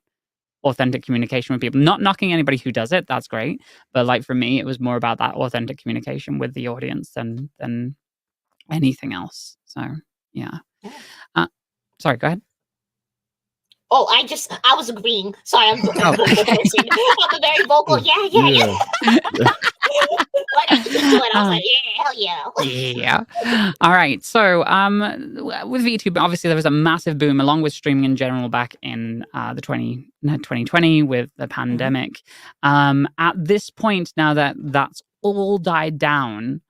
authentic communication with people. Not knocking anybody who does it, that's great. But like for me, it was more about that authentic communication with the audience than anything else. So yeah. Sorry, go ahead. Oh, I was agreeing. Sorry, I'm a vocal person. I'm a very vocal. Yeah. Like, I was like, yeah, hell yeah. Yeah. All right. So with VTube, obviously there was a massive boom along with streaming in general back in the 2020 with the pandemic. At this point, now that that's all died down,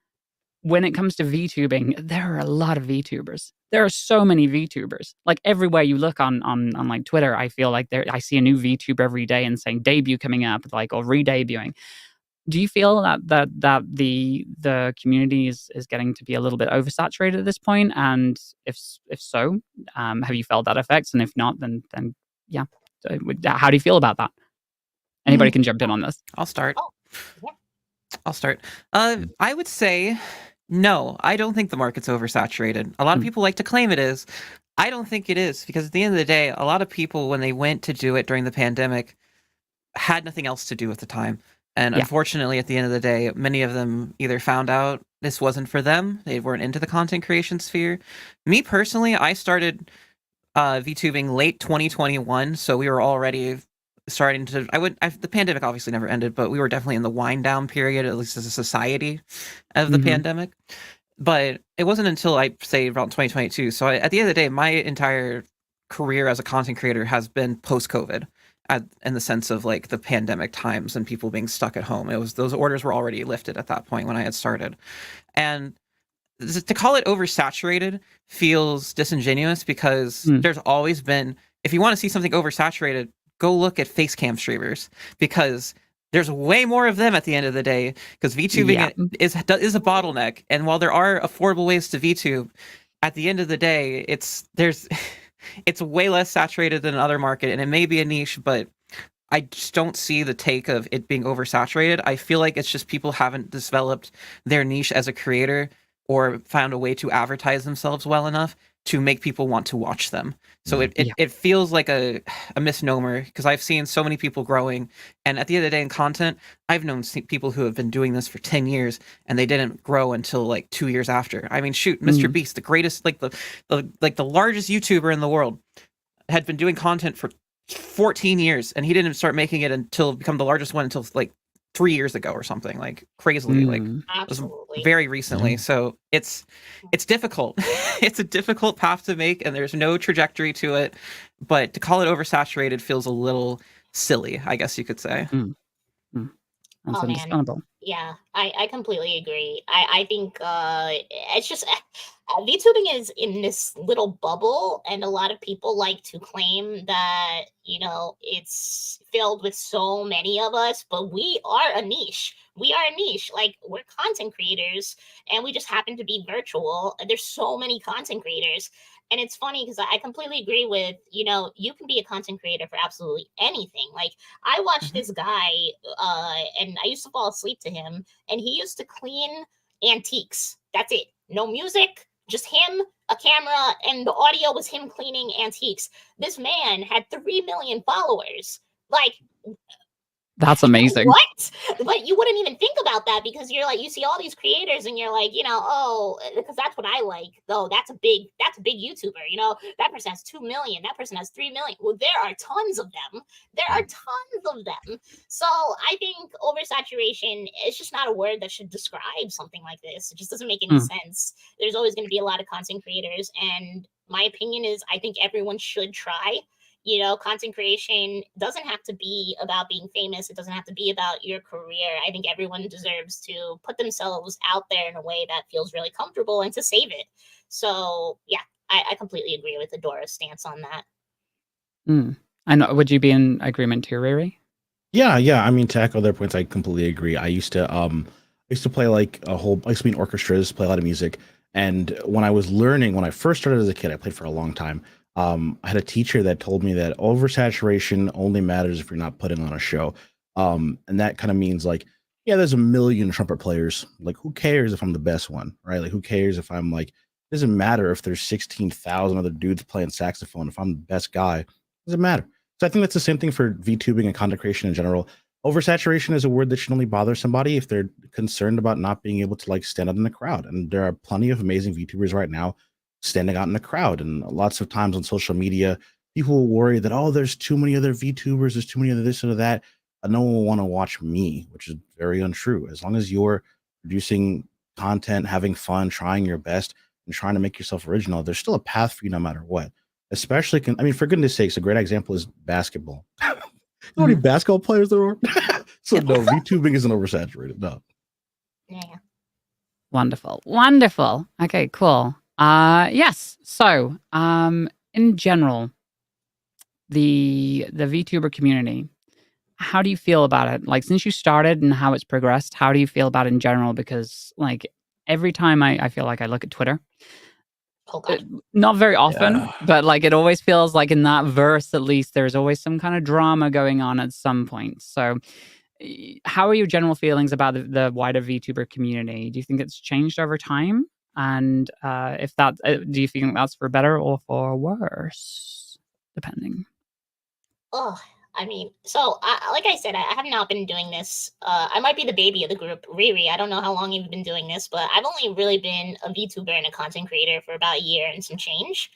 when it comes to VTubing, there are a lot of VTubers. There are so many VTubers. Like everywhere you look on like Twitter, I feel like I see a new VTuber every day and saying debut coming up, like, or re-debuting. Do you feel that the community is getting to be a little bit oversaturated at this point? And if so, have you felt that effects? And if not, then yeah, how do you feel about that? Anybody can jump in on this. I'll start. Oh, yeah. I'll start. I would say no. I don't think the market's oversaturated. A lot of people like to claim it is. I don't think it is, because at the end of the day, a lot of people, when they went to do it during the pandemic, had nothing else to do at the time. And unfortunately, at the end of the day, many of them either found out this wasn't for them, they weren't into the content creation sphere. Me personally, I started VTubing late 2021, so we were already starting to. The pandemic obviously never ended, but we were definitely in the wind down period, at least as a society, of the pandemic. But it wasn't until I say around 2022. So at the end of the day, my entire career as a content creator has been post-COVID. In the sense of like the pandemic times and people being stuck at home. It was, those orders were already lifted at that point when I had started. And to call it oversaturated feels disingenuous, because there's always been, if you want to see something oversaturated, go look at face cam streamers, because there's way more of them at the end of the day, because VTubing is a bottleneck. And while there are affordable ways to VTube, at the end of the day, it's way less saturated than another market, and it may be a niche, but I just don't see the take of it being oversaturated. I feel like it's just people haven't developed their niche as a creator or found a way to advertise themselves well enough to make people want to watch them. So it feels like a misnomer, because I've seen so many people growing, and at the end of the day in content, I've known people who have been doing this for 10 years and they didn't grow until like 2 years after. I mean, shoot, Mr. Beast, the greatest, like the largest YouTuber in the world, had been doing content for 14 years, and he didn't start making it until become the largest one until like 3 years ago or something, like crazily, like very recently. So it's difficult. It's a difficult path to make, and there's no trajectory to it. But to call it oversaturated feels a little silly, I guess you could say. That's understandable. Yeah, I completely agree. I think it's just VTubing is in this little bubble, and a lot of people like to claim that, you know, it's filled with so many of us, but we are a niche. We are a niche. Like, we're content creators, and we just happen to be virtual. There's so many content creators. And it's funny because I completely agree with, you know, you can be a content creator for absolutely anything. Like, I watched this guy, and I used to fall asleep to him, and he used to clean antiques. That's it. No music, just him, a camera, and the audio was him cleaning antiques. This man had 3 million followers. Like, that's amazing. What? But you wouldn't even think about that, because you're like, you see all these creators and you're like, you know, oh, because that's what I like. Oh, that's a big YouTuber. You know, that person has 2 million. That person has 3 million. Well, there are tons of them. There are tons of them. So I think oversaturation is just not a word that should describe something like this. It just doesn't make any sense. There's always going to be a lot of content creators. And my opinion is, I think everyone should try. You know, content creation doesn't have to be about being famous. It doesn't have to be about your career. I think everyone deserves to put themselves out there in a way that feels really comfortable and to save it. So, yeah, I completely agree with Adora's stance on that. And would you be in agreement too, Riri? Yeah. I mean, to echo their points, I completely agree. I used to play like I used to be in orchestras, play a lot of music. And when I first started as a kid, I played for a long time. I had a teacher that told me that oversaturation only matters if you're not putting on a show. And that kind of means like, yeah, there's a million trumpet players. Like, who cares if I'm the best one, right? Like, who cares if I'm like, it doesn't matter if there's 16,000 other dudes playing saxophone. If I'm the best guy, it doesn't matter. So I think that's the same thing for VTubing and content creation in general. Oversaturation is a word that should only bother somebody if they're concerned about not being able to like stand out in the crowd. And there are plenty of amazing VTubers right now standing out in the crowd. And lots of times on social media, people worry that, oh, there's too many other VTubers, there's too many other this or that. No one will want to watch me, which is very untrue. As long as you're producing content, having fun, trying your best, and trying to make yourself original, there's still a path for you no matter what. Especially, I mean, for goodness sakes, a great example is basketball. How many basketball players there are? So no, VTubing isn't oversaturated. No. Yeah. Wonderful. Wonderful. Okay, cool. Yes. So, in general, the VTuber community, how do you feel about it? Like, since you started and how it's progressed, how do you feel about it in general? Because like every time I feel like I look at Twitter, Oh God. not very often, but like it always feels like in that verse, at least, there's always some kind of drama going on at some point. So how are your general feelings about the wider VTuber community? Do you think it's changed over time? And if that, do you think that's for better or for worse, depending? Oh, I mean, so like I said, I have not been doing this. I might be the baby of the group, Riri. I don't know how long you've been doing this, but I've only really been a VTuber and a content creator for about a year and some change.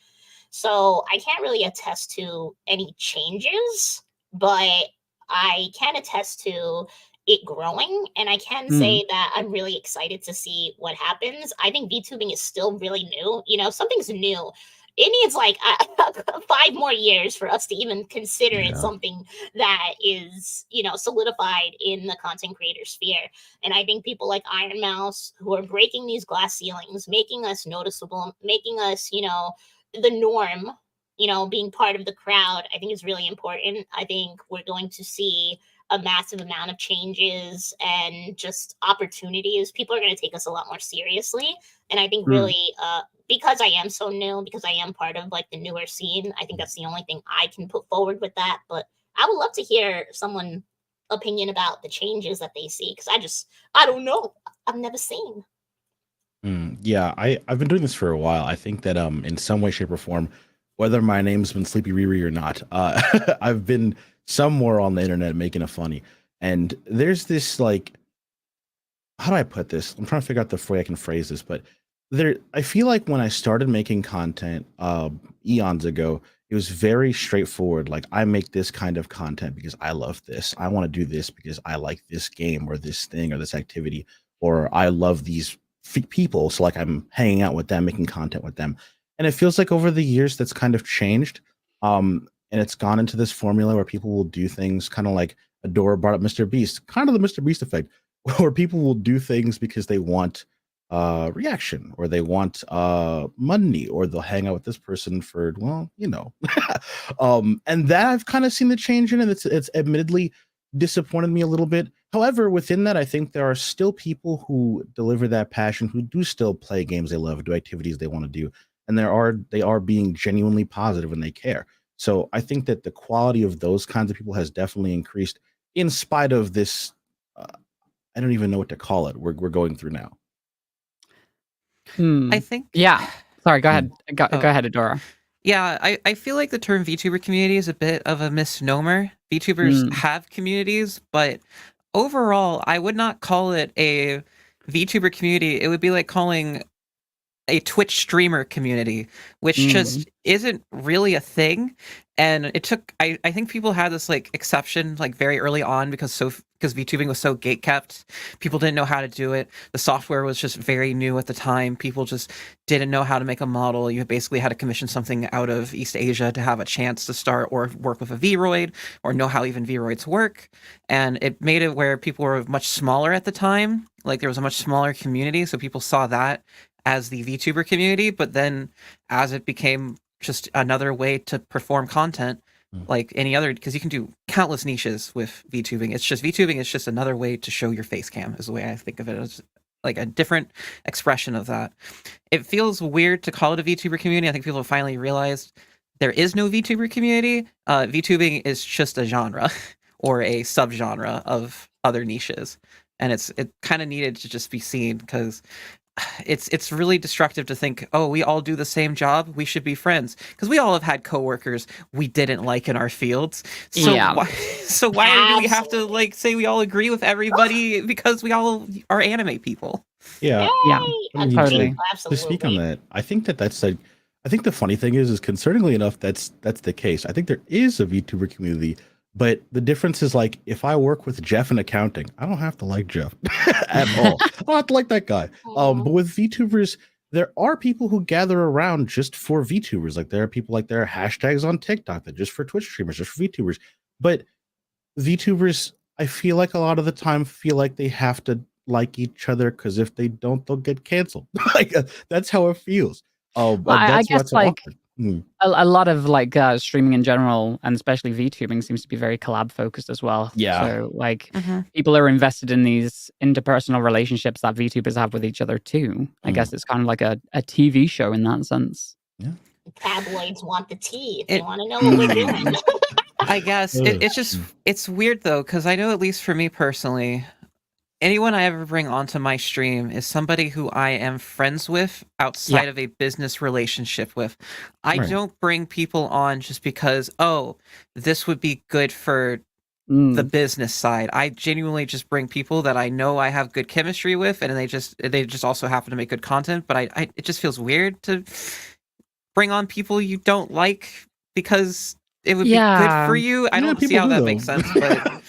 So I can't really attest to any changes, but I can attest to it growing. And I can say that I'm really excited to see what happens. I think VTubing is still really new. You know, something's new. It needs like 5 more years for us to even consider it something that is, you know, solidified in the content creator sphere. And I think people like Iron Mouse, who are breaking these glass ceilings, making us noticeable, making us, you know, the norm, you know, being part of the crowd, I think is really important. I think we're going to see a massive amount of changes and just opportunities. People are going to take us a lot more seriously. And I think really, because I am so new, because I am part of like the newer scene, I think that's the only thing I can put forward with that. But I would love to hear someone opinion about the changes that they see, because I don't know. I've never seen. Yeah, I've been doing this for a while. I think that in some way, shape, or form, whether my name's been Sleepy Riri or not, I've been somewhere on the internet making a funny. And there's this like, how do I put this? I'm trying to figure out the way I can phrase this, but I feel like when I started making content eons ago, it was very straightforward. Like, I make this kind of content because I love this. I want to do this because I like this game or this thing or this activity, or I love these people. So like I'm hanging out with them, making content with them. And it feels like over the years that's kind of changed. And it's gone into this formula where people will do things kind of like Adora brought up Mr. Beast, kind of the Mr. Beast effect, where people will do things because they want reaction, or they want money, or they'll hang out with this person for, well, you know. And that I've kind of seen the change in, and it's admittedly disappointed me a little bit. However, within that, I think there are still people who deliver that passion, who do still play games they love, do activities they want to do, and they are being genuinely positive and they care. So I think that the quality of those kinds of people has definitely increased in spite of this. I don't even know what to call it. We're going through now. I think. Yeah. Sorry. Go ahead. Go ahead, Adora. Yeah, I feel like the term VTuber community is a bit of a misnomer. VTubers have communities, but overall, I would not call it a VTuber community. It would be like calling a Twitch streamer community, which just isn't really a thing. And it took, I think people had this like exception like very early on because VTubing was so gatekept. People didn't know how to do it. The software was just very new at the time. People just didn't know how to make a model. You basically had to commission something out of East Asia to have a chance to start or work with a Vroid or know how even Vroids work. And it made it where people were much smaller at the time. Like there was a much smaller community. So people saw that as the VTuber community, but then as it became just another way to perform content like any other, because you can do countless niches with VTubing. It's just VTubing is just another way to show your face cam is the way I think of it, as like a different expression of that. It feels weird to call it a VTuber community. I think people have finally realized there is no VTuber community. VTubing is just a genre or a subgenre of other niches. And it kind of needed to just be seen because it's really destructive to think, oh, we all do the same job, we should be friends, because we all have had coworkers we didn't like in our fields. So Yeah. why do we have to like say we all agree with everybody because we all are anime people? Yeah. Yeah. I mean, Totally. to speak on that, I think that's a. I think the funny thing is concerningly enough, that's the case. I think there is a VTuber community, but the difference is like if I work with Jeff in accounting, I don't have to like Jeff at all. I don't have to like that guy. But with VTubers, there are people who gather around just for VTubers. Like there are people like there are hashtags on TikTok that just for Twitch streamers, just for VTubers. But VTubers, I feel like a lot of the time feel like they have to like each other because if they don't, they'll get canceled. Like that's how it feels. Well, I guess that's like awkward. a lot of like streaming in general, and especially VTubing, seems to be very collab focused as well. Yeah. So like people are invested in these interpersonal relationships that VTubers have with each other too. I guess it's kind of like a TV show in that sense. Yeah. Tabloids want the tea. They want to know what we're doing. I guess it's weird though, because I know at least for me personally, anyone I ever bring onto my stream is somebody who I am friends with outside of a business relationship with. I don't bring people on just because, oh, this would be good for the business side. I genuinely just bring people that I know I have good chemistry with, and they just also happen to make good content. But it just feels weird to bring on people you don't like because it would be good for you. I don't see how that makes sense, but I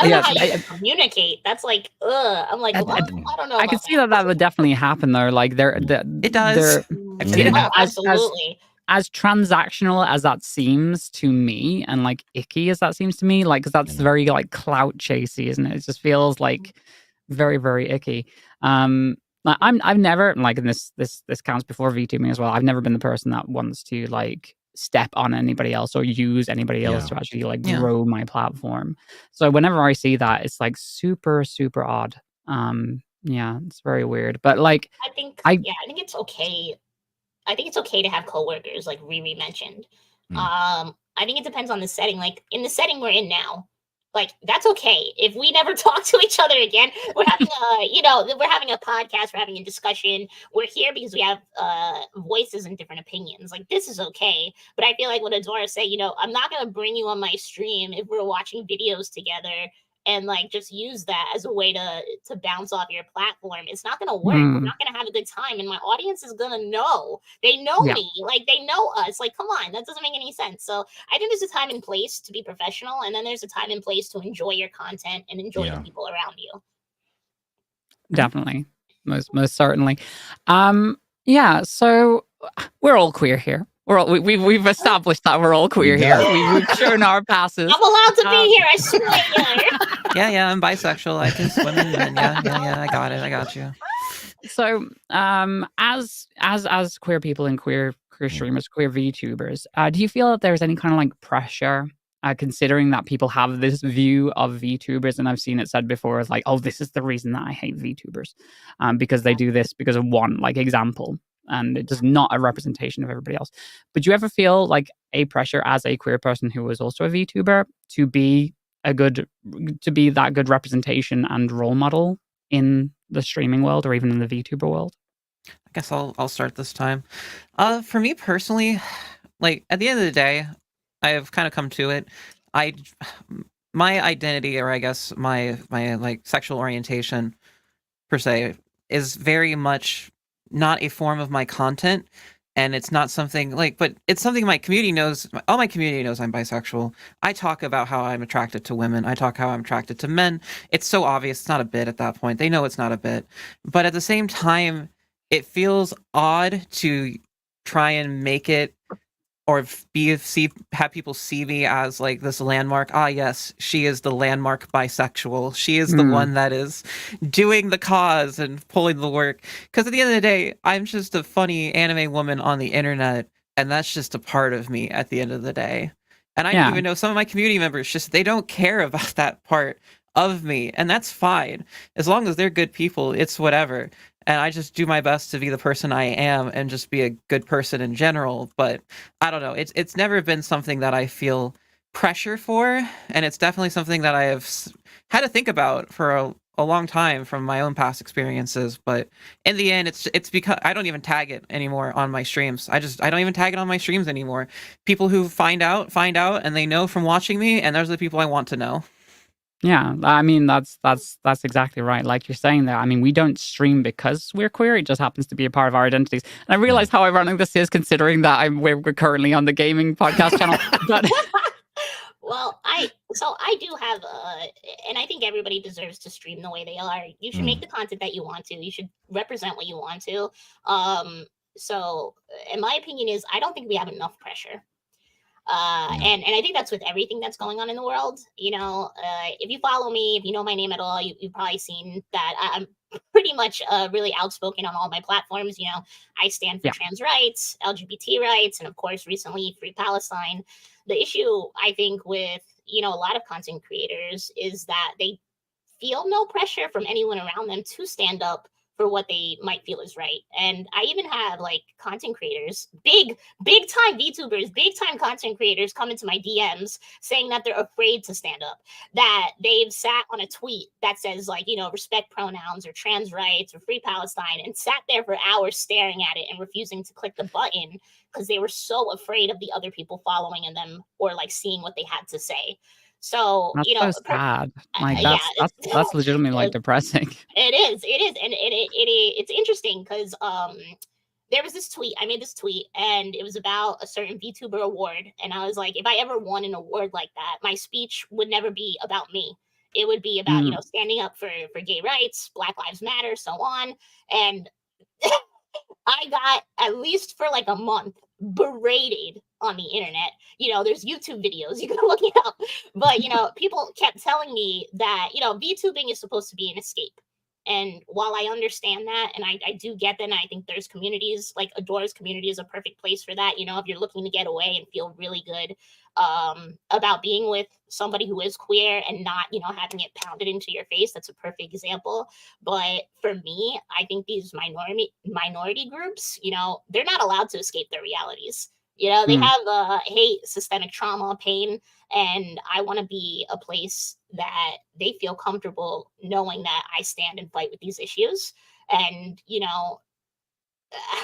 don't know how you communicate. That's like, I'm like, I don't know. I can see that would definitely happen though. Like it does. Absolutely. As transactional as that seems to me, and like icky as that seems to me, like because that's very like clout chasey, isn't it? It just feels like very, very icky. I've never, like, and this counts before VTubing as well. I've never been the person that wants to like step on anybody else or use anybody else to actually like grow my platform. So whenever I see that, it's like super, super odd. It's very weird. But like, I think it's okay. I think it's okay to have coworkers, like Riri mentioned. I think it depends on the setting. Like in the setting we're in now, like that's okay. If we never talk to each other again, we're having we're having a podcast, we're having a discussion. We're here because we have voices and different opinions. Like this is okay. But I feel like what Adora said, I'm not gonna bring you on my stream if we're watching videos together and like just use that as a way to bounce off your platform. It's not gonna work. We're not gonna have a good time, and my audience is gonna know. They know me, like they know us. Like, come on, that doesn't make any sense. So I think there's a time and place to be professional, and then there's a time and place to enjoy your content and enjoy the people around you. Definitely, most certainly. So we're all queer here. We've established that we're all queer here. We've shown our passes. I'm allowed to be here, I swear. Yeah, I'm bisexual. I can swim in men. Yeah, I got you. So, as queer people and queer streamers, queer VTubers, do you feel that there's any kind of like pressure, considering that people have this view of VTubers, and I've seen it said before as like, oh, this is the reason that I hate VTubers, because they do this because of one like example. And it is not a representation of everybody else. But do you ever feel like a pressure as a queer person who is also a VTuber to be that good representation and role model in the streaming world or even in the VTuber world? I guess I'll start this time. For me personally, like at the end of the day, I have kind of come to it. My identity, or I guess my like sexual orientation per se, is very much not a form of my content, and it's not something like, but it's something my community knows. All my community knows I'm bisexual. I talk about how I'm attracted to women. I talk how I'm attracted to men. It's so obvious. It's not a bit at that point. They know it's not a bit, but at the same time, it feels odd to try and make it or have people see me as like this landmark. Ah, yes, she is the landmark bisexual. She is the one that is doing the cause and pulling the work. Because at the end of the day, I'm just a funny anime woman on the internet, and that's just a part of me at the end of the day. And I even know some of my community members they don't care about that part of me, and that's fine. As long as they're good people, it's whatever. And I just do my best to be the person I am and just be a good person in general. But I don't know. It's never been something that I feel pressure for. And it's definitely something that I have had to think about for a long time from my own past experiences, but in the end, it's because I don't even tag it anymore on my streams. I don't even tag it on my streams anymore. People who find out, and they know from watching me, and those are the people I want to know. Yeah, I mean that's exactly right. Like you're saying there. I mean, we don't stream because we're queer. It just happens to be a part of our identities. And I realize how ironic this is, considering that we're currently on the gaming podcast channel. But well, I do have and I think everybody deserves to stream the way they are. You should make the content that you want to. You should represent what you want to. So in my opinion is I don't think we have enough pressure. And I think that's with everything that's going on in the world. You know, if you follow me, if you know my name at all, you've probably seen that I'm pretty much really outspoken on all my platforms. You know, I stand for trans rights, LGBT rights, and of course, recently, Free Palestine. The issue, I think, with, you know, a lot of content creators is that they feel no pressure from anyone around them to stand up for what they might feel is right. And I even have like content creators, big time VTubers, big time content creators come into my DMs saying that they're afraid to stand up, that they've sat on a tweet that says like, you know, respect pronouns or trans rights or Free Palestine and sat there for hours staring at it and refusing to click the button because they were so afraid of the other people following in them or like seeing what they had to say. So, that's you know, so sad. Like yeah, that's legitimately like depressing. It is, and it's interesting because there was this tweet. I made this tweet, and it was about a certain VTuber award, and I was like, if I ever won an award like that, my speech would never be about me. It would be about you know standing up for gay rights, Black Lives Matter, so on, and I got at least for like a month berated on the internet. You know, there's YouTube videos, you can look it up. But, you know, people kept telling me that, you know, VTubing is supposed to be an escape. And while I understand that, and I do get that, and I think there's communities like Adora's community is a perfect place for that. You know, if you're looking to get away and feel really good about being with somebody who is queer and not, you know, having it pounded into your face, that's a perfect example. But for me, I think these minority groups, you know, they're not allowed to escape their realities. You know, they have hate, systemic trauma, pain, and I want to be a place that they feel comfortable knowing that I stand and fight with these issues. And, you know,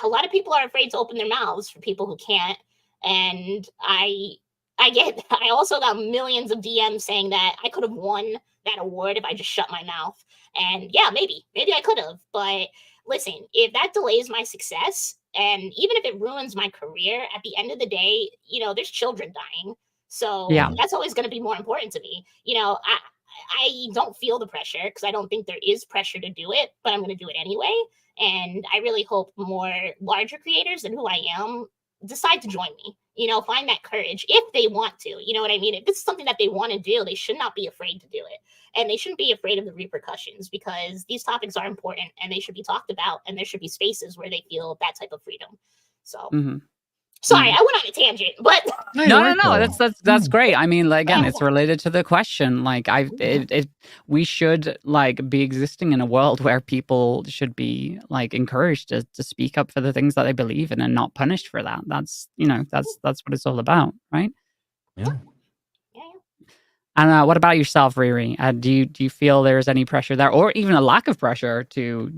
a lot of people are afraid to open their mouths for people who can't. And I also got millions of DMs saying that I could have won that award if I just shut my mouth. And yeah, maybe I could have. But listen, if that delays my success, and even if it ruins my career, at the end of the day, you know, there's children dying. So that's always going to be more important to me. You know, I don't feel the pressure because I don't think there is pressure to do it, but I'm going to do it anyway. And I really hope more larger creators than who I am decide to join me, you know, find that courage if they want to, you know what I mean? If it's something that they want to do, they should not be afraid to do it. And they shouldn't be afraid of the repercussions because these topics are important and they should be talked about and there should be spaces where they feel that type of freedom. So sorry, I went on a tangent, but no, that's great. I mean, like, again, it's related to the question. Like, we should like be existing in a world where people should be like encouraged to speak up for the things that they believe in and not punished for that. That's, you know, that's what it's all about, right? Yeah. And what about yourself, Riri? Do you feel there's any pressure there, or even a lack of pressure to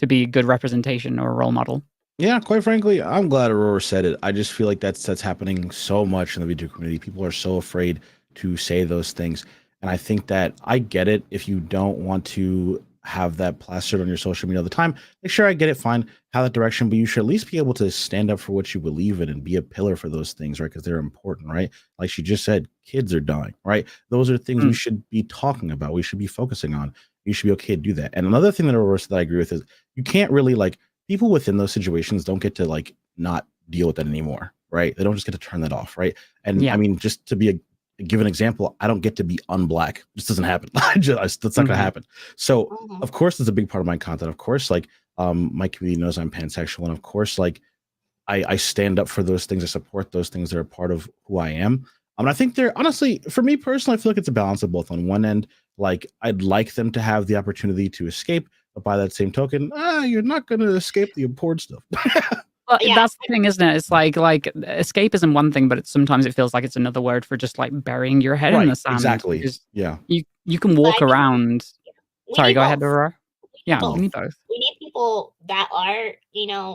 be good representation or a role model? Yeah, quite frankly, I'm glad Aurora said it. I just feel like that's happening so much in the VTuber community. People are so afraid to say those things. And I think that I get it if you don't want to have that plastered on your social media all the time. Like, sure, I get it, fine, have that direction, but you should at least be able to stand up for what you believe in and be a pillar for those things, right? Because they're important, right? Like she just said, kids are dying, right? Those are things we should be talking about. We should be focusing on. You should be okay to do that. And another thing that Aurora said that I agree with is you can't really like, people within those situations don't get to like not deal with that anymore, right? They don't just get to turn that off, right? And I mean, just to be give an example, I don't get to be unblack. It just doesn't happen. That's not gonna happen. So of course, it's a big part of my content. Of course, like my community knows I'm pansexual, and of course, like I stand up for those things. I support those things that are part of who I am. I think they're honestly, for me personally, I feel like it's a balance of both. On one end, like I'd like them to have the opportunity to escape, but by that same token, you're not going to escape the important stuff. Well, that's the thing, isn't it? It's like escape isn't one thing, but sometimes it feels like it's another word for just like burying your head in the sand. Exactly. Yeah. You can walk around Sorry, go ahead, both. Aurora. Yeah, both. we need both. We need people that are,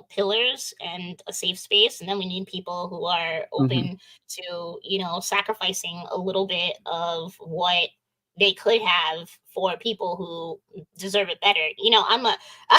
pillars and a safe space, and then we need people who are open to, sacrificing a little bit of what they could have for people who deserve it better. I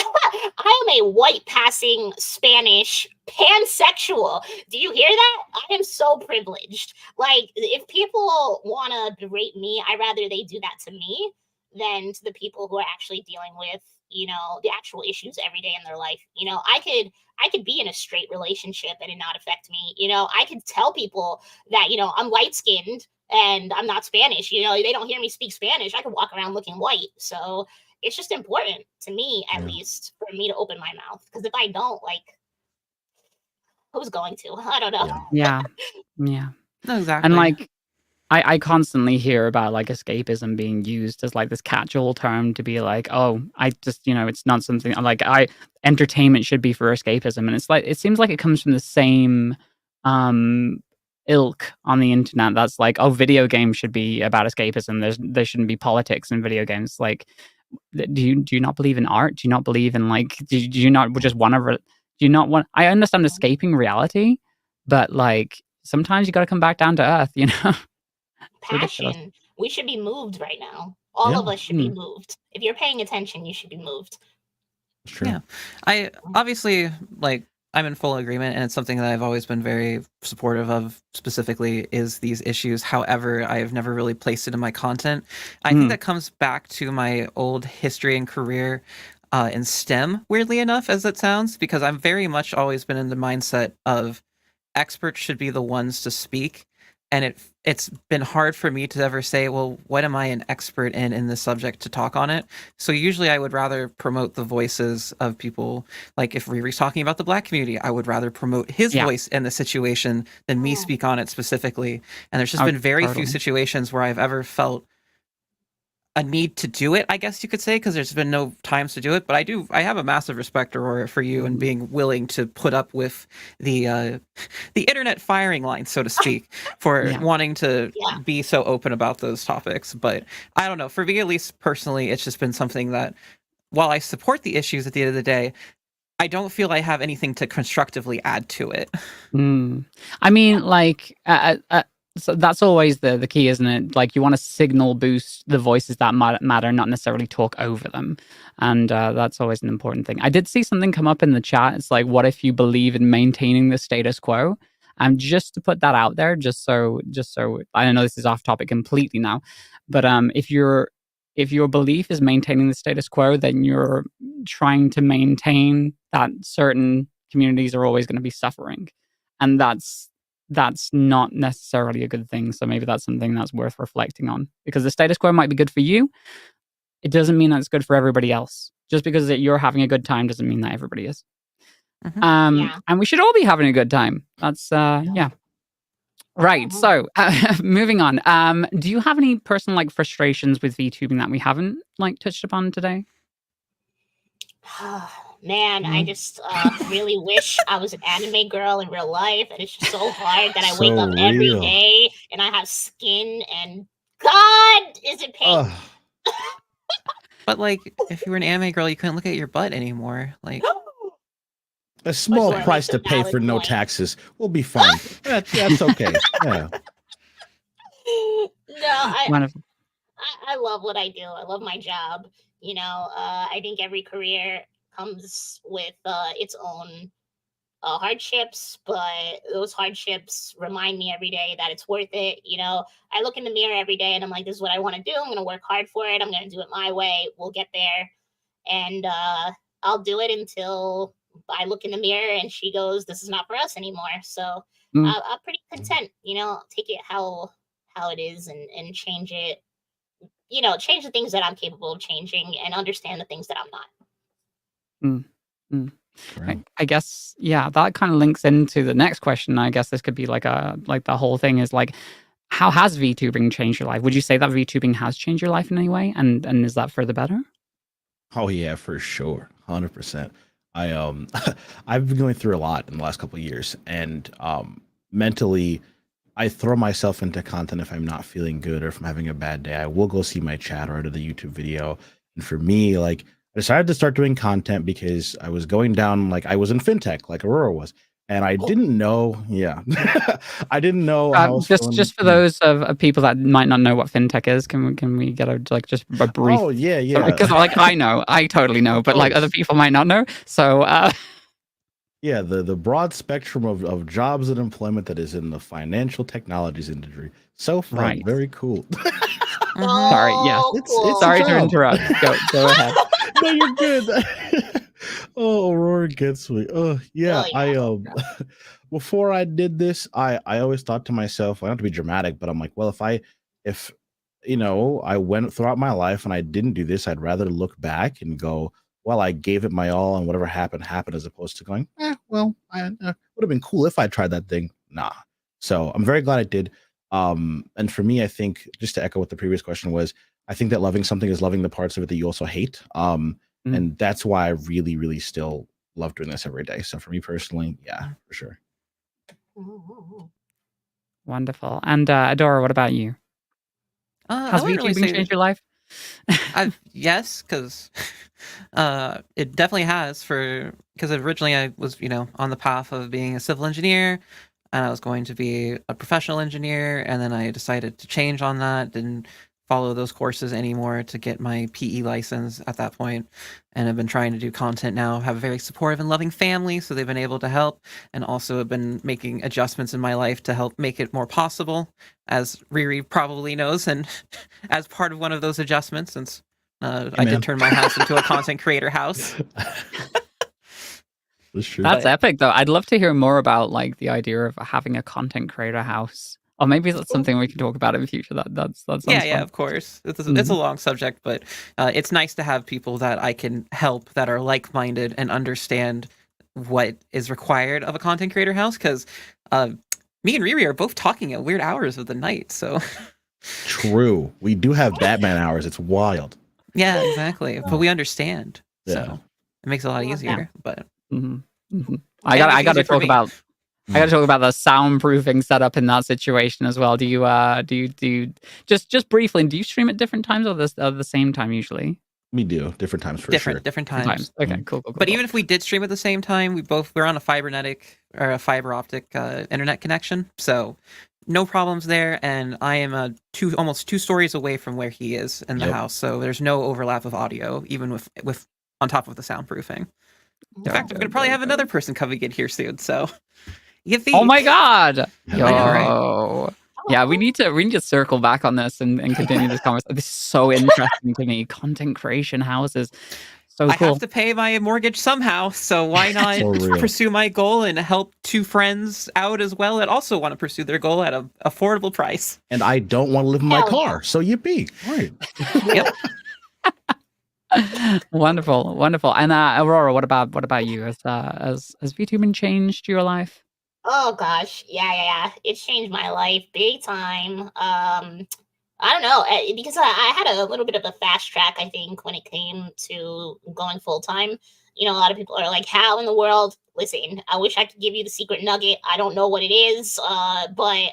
am a white passing Spanish pansexual. Do you hear that? I am so privileged. Like, if people want to berate me, I'd rather they do that to me than to the people who are actually dealing with the actual issues every day in their life. I could be in a straight relationship and it not affect me. I could tell people that I'm light skinned and I'm not Spanish. They don't hear me speak Spanish. I could walk around looking white. So it's just important to me, at least, for me to open my mouth, because if I don't, like, who's going to? I don't know. Yeah. No, exactly. And like, I constantly hear about like escapism being used as like this catch-all term to be like, oh, I just, it's not something like entertainment should be for escapism. And it's like, it seems like it comes from the same ilk on the internet that's like, oh, video games should be about escapism. There shouldn't be politics in video games. Like, do you not believe in art? Do you not believe in like, do you not just want to, do you not want, I understand escaping reality, but like, sometimes you got to come back down to earth, Passion. We should be moved right now. All of us should be moved. If you're paying attention, you should be moved. True. Yeah. I obviously, like, I'm in full agreement, and it's something that I've always been very supportive of, specifically is these issues. However, I have never really placed it in my content. I think that comes back to my old history and career in STEM, weirdly enough, as it sounds, because I'm very much always been in the mindset of experts should be the ones to speak. And it's been hard for me to ever say, well, what am I an expert in this subject to talk on it? So usually I would rather promote the voices of people. Like if Riri's talking about the Black community, I would rather promote his voice in the situation than me speak on it specifically. And there's just been very few situations where I've ever felt a need to do it, I guess you could say, because there's been no times to do it. But I have a massive respect, Aurora, for you and being willing to put up with the internet firing line, so to speak, for wanting to be so open about those topics. But I don't know, for me, at least personally, it's just been something that, while I support the issues at the end of the day, I don't feel I have anything to constructively add to it. I mean, like, so that's always the key, isn't it? Like, you want to signal boost the voices that matter, not necessarily talk over them. And that's always an important thing. I did see something come up in the chat. It's like, what if you believe in maintaining the status quo? And just to put that out there, just so I know this is off topic completely now, but if your belief is maintaining the status quo, then you're trying to maintain that certain communities are always going to be suffering, and that's not necessarily a good thing. So maybe that's something that's worth reflecting on, because the status quo might be good for you. It doesn't mean that it's good for everybody else. Just because you're having a good time doesn't mean that everybody is. And we should all be having a good time. That's right. So moving on. Do you have any personal like frustrations with VTubing that we haven't like touched upon today? Man, I just really wish I was an anime girl in real life, and it's just so hard that I wake up every day and I have skin, and God, is it painful? But like, if you were an anime girl, you couldn't look at your butt anymore. Like, a small price to pay for no taxes. We'll be fine. That's okay. Yeah. No, I love what I do. I love my job. I think every career comes with its own hardships, but those hardships remind me every day that it's worth it. I look in the mirror every day and I'm like, this is what I want to do. I'm going to work hard for it. I'm going to do it my way. We'll get there. And I'll do it until I look in the mirror and she goes, this is not for us anymore. So I'm pretty content, take it how it is and change it, change the things that I'm capable of changing and understand the things that I'm not. I guess, that kind of links into the next question. I guess this could be like the whole thing is like, how has VTubing changed your life? Would you say that VTubing has changed your life in any way? And is that for the better? Oh yeah, for sure. 100%. I've been going through a lot in the last couple of years, and mentally I throw myself into content if I'm not feeling good or if I'm having a bad day. I will go see my chat or to the YouTube video And for me, like, I decided to start doing content because I was going down, like, I was in fintech, like Aurora was, and I didn't know, I didn't know how I was feeling. Just for those of people that might not know what fintech is, can we get a like just a brief? Oh yeah. Because like I totally know, but like other people might not know. So yeah, the broad spectrum of jobs and employment that is in the financial technologies industry. So fun, right. very cool. Sorry, yes. Cool. Sorry to interrupt. Go ahead. No, you're good. Oh, Aurora gets me. Oh yeah, before I did this, I always thought to myself, I don't have to be dramatic, but I'm like, well, if I went throughout my life and I didn't do this, I'd rather look back and go, well, I gave it my all and whatever happened, as opposed to going, well, I would have been cool if I tried that thing. Nah. So I'm very glad I did. And for me, I think, just to echo what the previous question was, I think that loving something is loving the parts of it that you also hate. And that's why I really, really still love doing this every day. So for me personally, yeah, for sure. Wonderful. And Adora, what about you? Has VTubing changed your life? Yes, because it definitely has. Because originally I was, on the path of being a civil engineer, and I was going to be a professional engineer, and then I decided to change on that. Didn't follow those courses anymore to get my PE license at that point, and I've been trying to do content now. Have a very supportive and loving family, so they've been able to help, and also have been making adjustments in my life to help make it more possible, as Riri probably knows, and as part of one of those adjustments, since I did turn my house into a content creator house. That's epic, though. I'd love to hear more about like the idea of having a content creator house. Or maybe that's something we can talk about in the future. That sounds fun. Of course. It's a long subject, but it's nice to have people that I can help that are like-minded and understand what is required of a content creator house. Because me and Riri are both talking at weird hours of the night. So true, we do have Batman hours. It's wild. Yeah, exactly. But we understand, so it makes it a lot easier. But I got to talk about. I got to talk about the soundproofing setup in that situation as well. Do you just briefly? Do you stream at different times or the same time usually? We do different times for different times. Okay, cool. But even if we did stream at the same time, we're on a fiber optic internet connection, so no problems there. And I am almost 2 stories away from where he is in the house, so there's no overlap of audio, even with on top of the soundproofing. In fact, I'm gonna probably have another person coming in here soon, so. Oh my god! Yo. I know, right? Yeah, we need to circle back on this and continue this conversation. This is so interesting to me. Content creation houses. So cool. I have to pay my mortgage somehow, so why not pursue my goal and help 2 friends out as well that also want to pursue their goal at an affordable price? And I don't want to live in my car, so yippee. Right. Yep. Wonderful. And Aurora, what about you? Has VTubing changed your life? Oh gosh, yeah. It's changed my life big time. I don't know, because I had a little bit of a fast track, I think, when it came to going full time. A lot of people are like, "How in the world?" Listen, I wish I could give you the secret nugget. I don't know what it is, but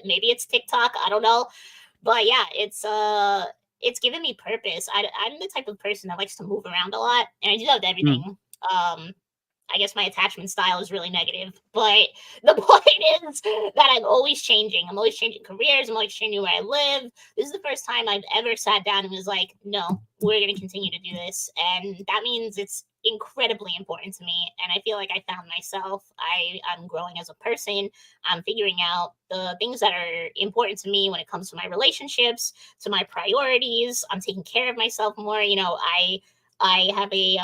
maybe it's TikTok. I don't know, but yeah, it's given me purpose. I'm the type of person that likes to move around a lot, and I do that with everything. I guess my attachment style is really negative, but the point is that I'm always changing. I'm always changing careers. I'm always changing where I live. This is the first time I've ever sat down and was like, no, we're going to continue to do this. And that means it's incredibly important to me. And I feel like I found myself. I'm growing as a person. I'm figuring out the things that are important to me when it comes to my relationships, to my priorities. I'm taking care of myself more. I have a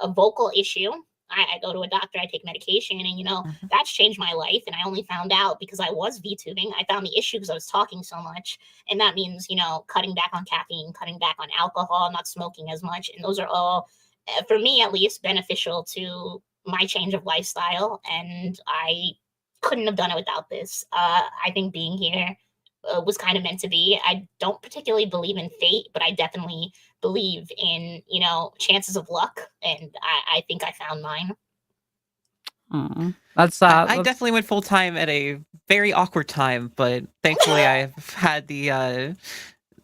vocal issue. I go to a doctor, I take medication, and that's changed my life. And I only found out because I was VTubing. I found the issue because I was talking so much. And that means, cutting back on caffeine, cutting back on alcohol, not smoking as much. And those are all, for me at least, beneficial to my change of lifestyle. And I couldn't have done it without this. I think being here was kind of meant to be. I don't particularly believe in fate, but I definitely believe in, chances of luck. And I think I found mine. I definitely went full time at a very awkward time, but thankfully I've had the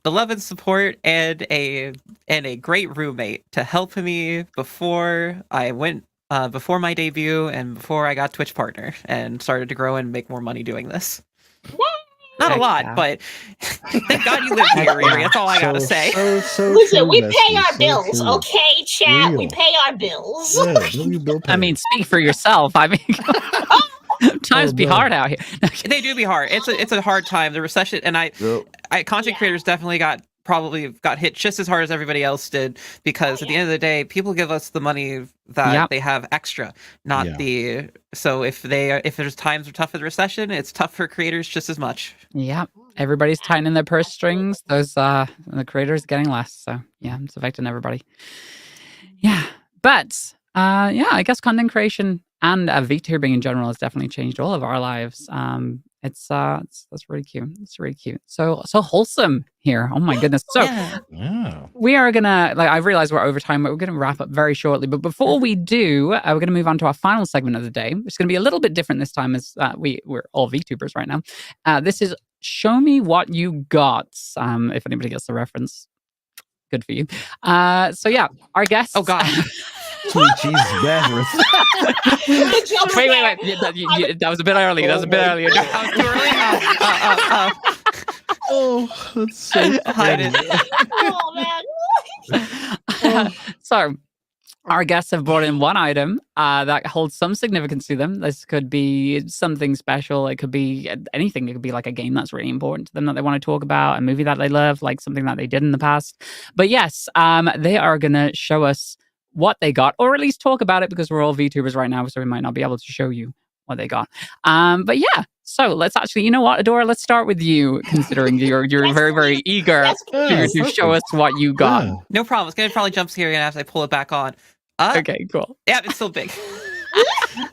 the love and support and a great roommate to help me before I went before my debut and before I got Twitch partner and started to grow and make more money doing this. Not a lot, but thank God you live here, Riri. That's all I gotta say. Listen, we pay our bills, okay, chat? We pay our bills. I mean, speak for yourself. I mean, times be hard out here. They do be hard. It's a hard time. The recession, and content creators definitely probably got hit just as hard as everybody else did, because at the end of the day, people give us the money that they have extra, not the. So if there's times are tough in the recession, it's tough for creators just as much. Yeah, everybody's tightening their purse strings. Those the creators getting less. So yeah, it's affecting everybody. Yeah, but I guess content creation and VTubing in general has definitely changed all of our lives. That's really cute. It's really cute. So wholesome here. Oh my goodness. So we are gonna I realize we're over time, but we're gonna wrap up very shortly. But before we do, we're gonna move on to our final segment of the day. It's gonna be a little bit different this time, as we're all VTubers right now. This is Show Me What You Got. If anybody gets the reference, good for you. So yeah, our guests. Oh God. Sweet Jesus, Nazareth. Wait. That was a bit early. That was a bit early. That was too early. Oh, that's so hide it. Oh man. So our guests have brought in one item that holds some significance to them. This could be something special. It could be anything. It could be like a game that's really important to them that they want to talk about, a movie that they love, like something that they did in the past. But yes, they are going to show us what they got, or at least talk about it, because we're all VTubers right now, so we might not be able to show you what they got. But yeah, so let's actually, you know what, Adora, let's start with you, considering you're very, very eager to show us what you got. Yeah. No problem. It's gonna probably jump scare you after I pull it back on. Okay, cool. Yeah, it's still big.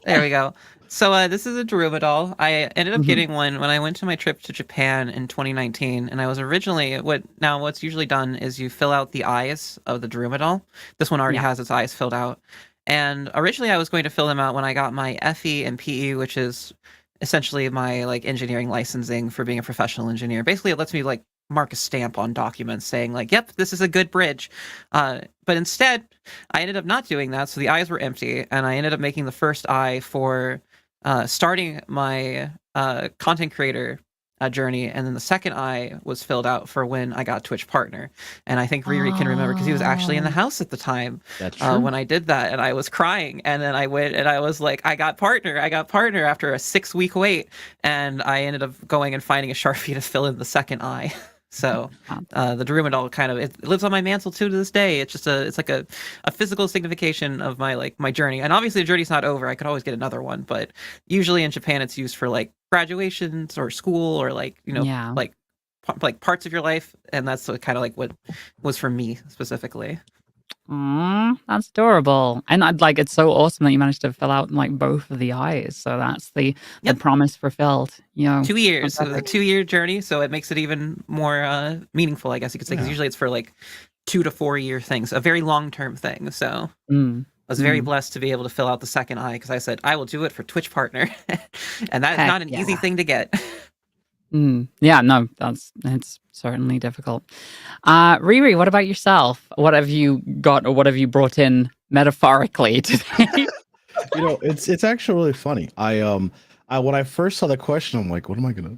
There we go. So this is a Daruma. I ended up getting one when I went to my trip to Japan in 2019, and I was originally what's usually done is you fill out the eyes of the Daruma. This one already has its eyes filled out, and originally I was going to fill them out when I got my FE and PE, which is essentially my engineering licensing for being a professional engineer. Basically, it lets me mark a stamp on documents saying yep, this is a good bridge. But instead, I ended up not doing that, so the eyes were empty, and I ended up making the first eye for starting my content creator journey, and then the second eye was filled out for when I got Twitch partner. And I think Riri can remember because he was actually in the house at the time when I did that, and I was crying. And then I went and I was like, I got partner after a 6-week wait, and I ended up going and finding a Sharpie to fill in the second eye. So the Daruma kind of it lives on my mantle too to this day. It's just it's like a physical signification of my my journey. And obviously the journey's not over. I could always get another one, but usually in Japan it's used for graduations or school or parts of your life. And that's kind of what was for me specifically. That's adorable. And it's so awesome that you managed to fill out both of the eyes. So that's the promise fulfilled. 2 years. So it's a 2-year journey, so it makes it even more meaningful, I guess you could say, because usually it's for 2 to 4 year things, a very long-term thing. So I was very blessed to be able to fill out the second eye, because I said I will do it for Twitch partner. And that's not an easy thing to get. Yeah, no, it's certainly difficult. Riri, what about yourself? What have you got, or what have you brought in metaphorically today? It's actually really funny. I when I first saw the question, I'm like, what am I gonna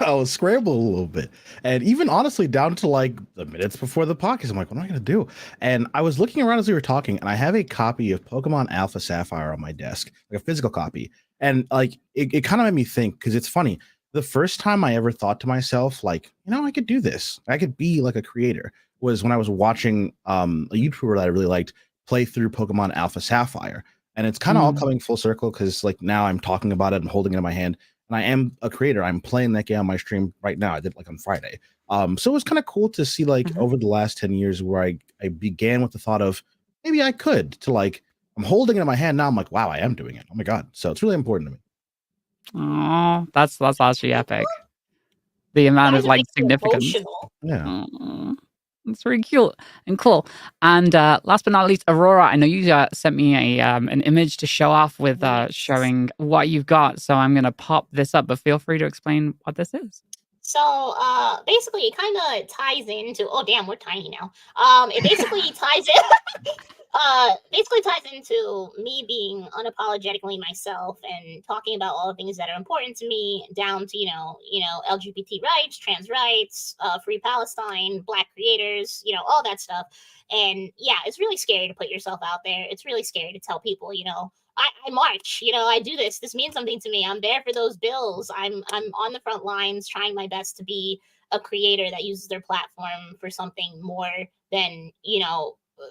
I was scrambled a little bit. And even honestly down to the minutes before the podcast, I'm like, what am I gonna do? And I was looking around as we were talking, and I have a copy of Pokemon Alpha Sapphire on my desk, a physical copy. And it kind of made me think, because it's funny. The first time I ever thought to myself, I could do this. I could be a creator, was when I was watching a YouTuber that I really liked play through Pokemon Alpha Sapphire. And it's kind of all coming full circle, because now I'm talking about it and holding it in my hand. And I am a creator. I'm playing that game on my stream right now. I did on Friday. So it was kind of cool to see over the last 10 years where I began with the thought of maybe I could to I'm holding it in my hand now. I'm like, wow, I am doing it. Oh my God. So it's really important to me. Oh, that's actually epic. The amount of significance. Yeah. It's really cute and cool. And last but not least, Aurora, I know you sent me an image to show off with showing what you've got. So I'm going to pop this up, but feel free to explain what this is. So basically, it kind of ties into. Oh damn, we're tiny now. It basically ties in. Basically ties into me being unapologetically myself and talking about all the things that are important to me, down to LGBT rights, trans rights, free Palestine, Black creators, all that stuff. And yeah, it's really scary to put yourself out there. It's really scary to tell people, I march, I do this. This means something to me. I'm there for those bills. I'm on the front lines trying my best to be a creator that uses their platform for something more than,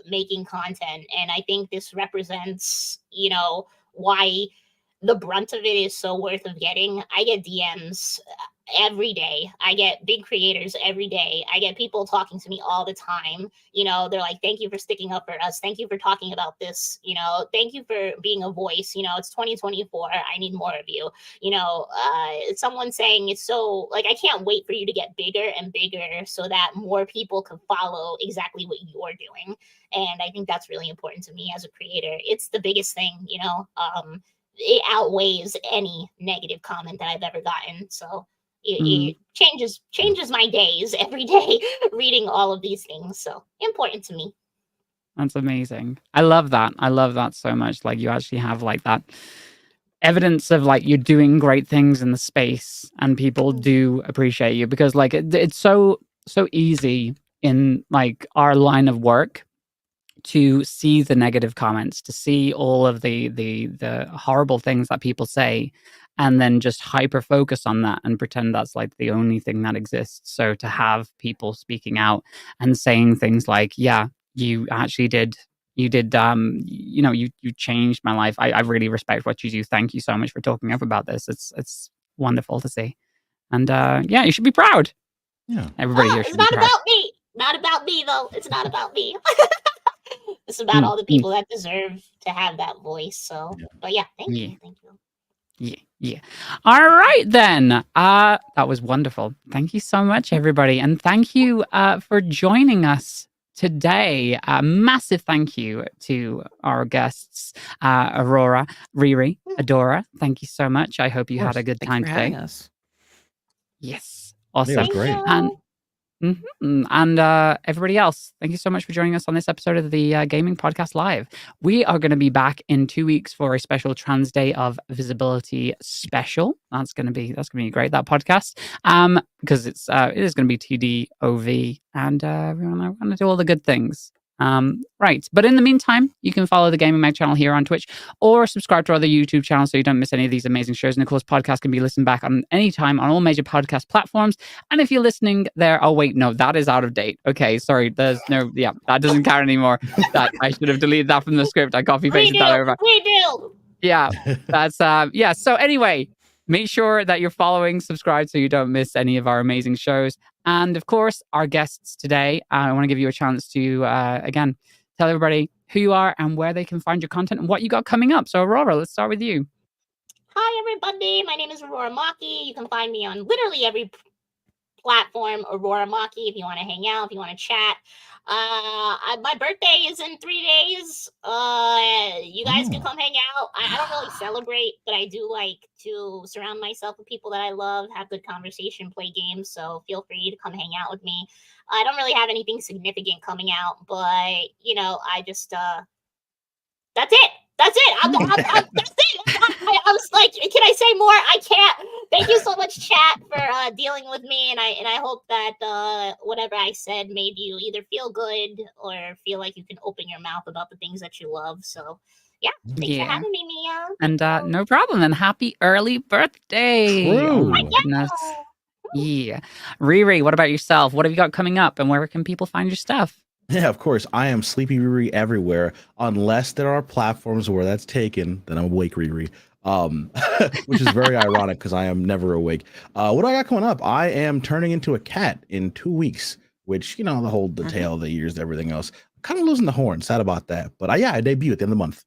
making content. And I think this represents, why the brunt of it is so worth of getting. I get DMs every day. I get big creators every day. I get people talking to me all the time. They're like, thank you for sticking up for us. Thank you for talking about this. Thank you for being a voice. It's 2024. I need more of you. Someone saying it's so like, I can't wait for you to get bigger and bigger so that more people can follow exactly what you're doing. And I think that's really important to me as a creator. It's the biggest thing, it outweighs any negative comment that I've ever gotten. So it changes my days every day reading all of these things. So important to me. That's amazing. I love that. I love that so much. Like, you actually have like that evidence of like you're doing great things in the space and people do appreciate you, because like it's so easy in like our line of work to see the negative comments, to see all of the horrible things that people say, and then just hyper focus on that and pretend that's like the only thing that exists. So to have people speaking out and saying things like, yeah, you actually did, you changed my life. I really respect what you do. Thank you so much for talking up about this. It's wonderful to see. And yeah, you should be proud. Yeah. Everybody here should be proud. It's not about me. Not about me though. It's not about me. It's about all the people that deserve to have that voice. So, but yeah, thank you. Yeah. All right then. That was wonderful. Thank you so much, everybody, and thank you for joining us today. A massive thank you to our guests, Aurora, Riri, Adora. Thank you so much. I hope you had a good time today. Us. Yes, awesome. Yeah, it was great. And everybody else, thank you so much for joining us on this episode of the Gaming Podcast Live. We are going to be back in 2 weeks for a special Trans Day of Visibility special. That's going to be great, that podcast, because it is going to be TDOV, and we're going to do all the good things. Right. But in the meantime, you can follow the Gaming Mag channel here on Twitch, or subscribe to our other YouTube channel so you don't miss any of these amazing shows. And of course, podcasts can be listened back on any time on all major podcast platforms. And if you're listening there, oh wait, no, that is out of date. Okay, sorry, there's no, yeah, that doesn't count anymore. That I should have deleted that from the script. I copy pasted that over. Yeah, that's yeah. So anyway, make sure that you're following, subscribe so you don't miss any of our amazing shows. And of course, our guests today, I want to give you a chance to, again, tell everybody who you are and where they can find your content and what you got coming up. So Aurora, let's start with you. Hi, everybody. My name is Aurora Maki. You can find me on literally every platform, Aurora Maki, if you want to hang out, if you want to chat. My birthday is in 3 days. You guys can come hang out. I don't really celebrate, but I do like to surround myself with people that I love, have good conversation, play games. So feel free to come hang out with me. I don't really have anything significant coming out, but I just that's it. That's it. That's it. I was like, can I say more? I can't. Thank you so much, chat, for dealing with me, and I hope that whatever I said made you either feel good or feel like you can open your mouth about the things that you love. So, yeah, thanks for having me, Mia. And no problem. And happy early birthday! True. Oh my goodness. Yeah, Riri, what about yourself? What have you got coming up, and where can people find your stuff? Yeah, of course. I am Sleepy Riri everywhere, unless there are platforms where that's taken. Then I'm Awake Riri, which is very ironic because I am never awake. What do I got coming up? I am turning into a cat in 2 weeks, which the tail, the ears, everything else. Kind of losing the horn. Sad about that, but I debut at the end of the month.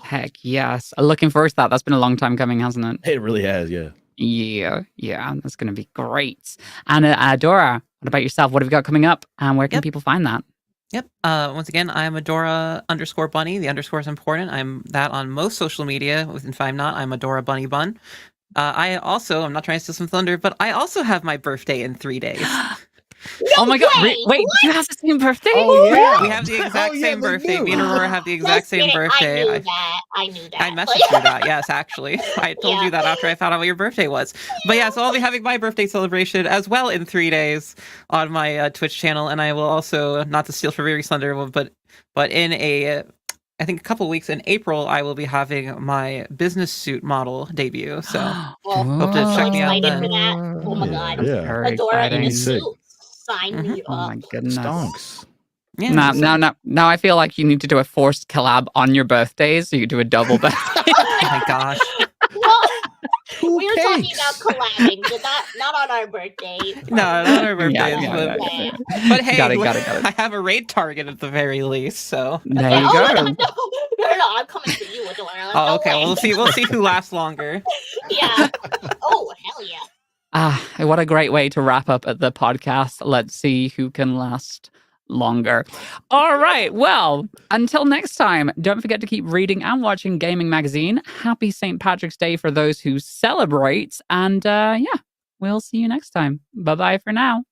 Heck yes, looking forward to that. That's been a long time coming, hasn't it? It really has, yeah. Yeah, that's going to be great. And Adora, what about yourself? What have you got coming up? And where can people find that? Yep. Once again, I'm Adora_Bunny. The underscore is important. I'm that on most social media. If I'm not, I'm Adora Bunny Bun. I also, I'm not trying to steal some thunder, but I also have my birthday in 3 days. Oh my god! Wait, do you have the same birthday? Oh yeah, We have the exact same birthday. do. Me and Aurora have the exact same birthday. I knew that. I messaged you that. Yes, actually, I told you that after I found out what your birthday was. But yeah, so I'll be having my birthday celebration as well in 3 days on my Twitch channel, and I will also, not to steal from Very Slender, but in I think a couple weeks in April, I will be having my business suit model debut. So hope to check me out then. For that. Oh my god! Yeah. Adora in a Sick. suit. Sign me Oh up. my goodness. Stonks. Yeah, Now I feel like you need to do a forced collab on your birthdays, so you do a double birthday. Oh my gosh. Well, we were talking about collabing, but not on our birthday. No, not on our birthdays. Yeah. But hey, Got it. I have a raid target at the very least, so There you go. No, I'm coming for you, Adora. Oh, okay. Well, we'll see who lasts longer. Yeah. Oh, hell yeah. What a great way to wrap up the podcast. Let's see who can last longer. All right. Well, until next time, don't forget to keep reading and watching Gaming Magazine. Happy St. Patrick's Day for those who celebrate. And yeah, we'll see you next time. Bye-bye for now.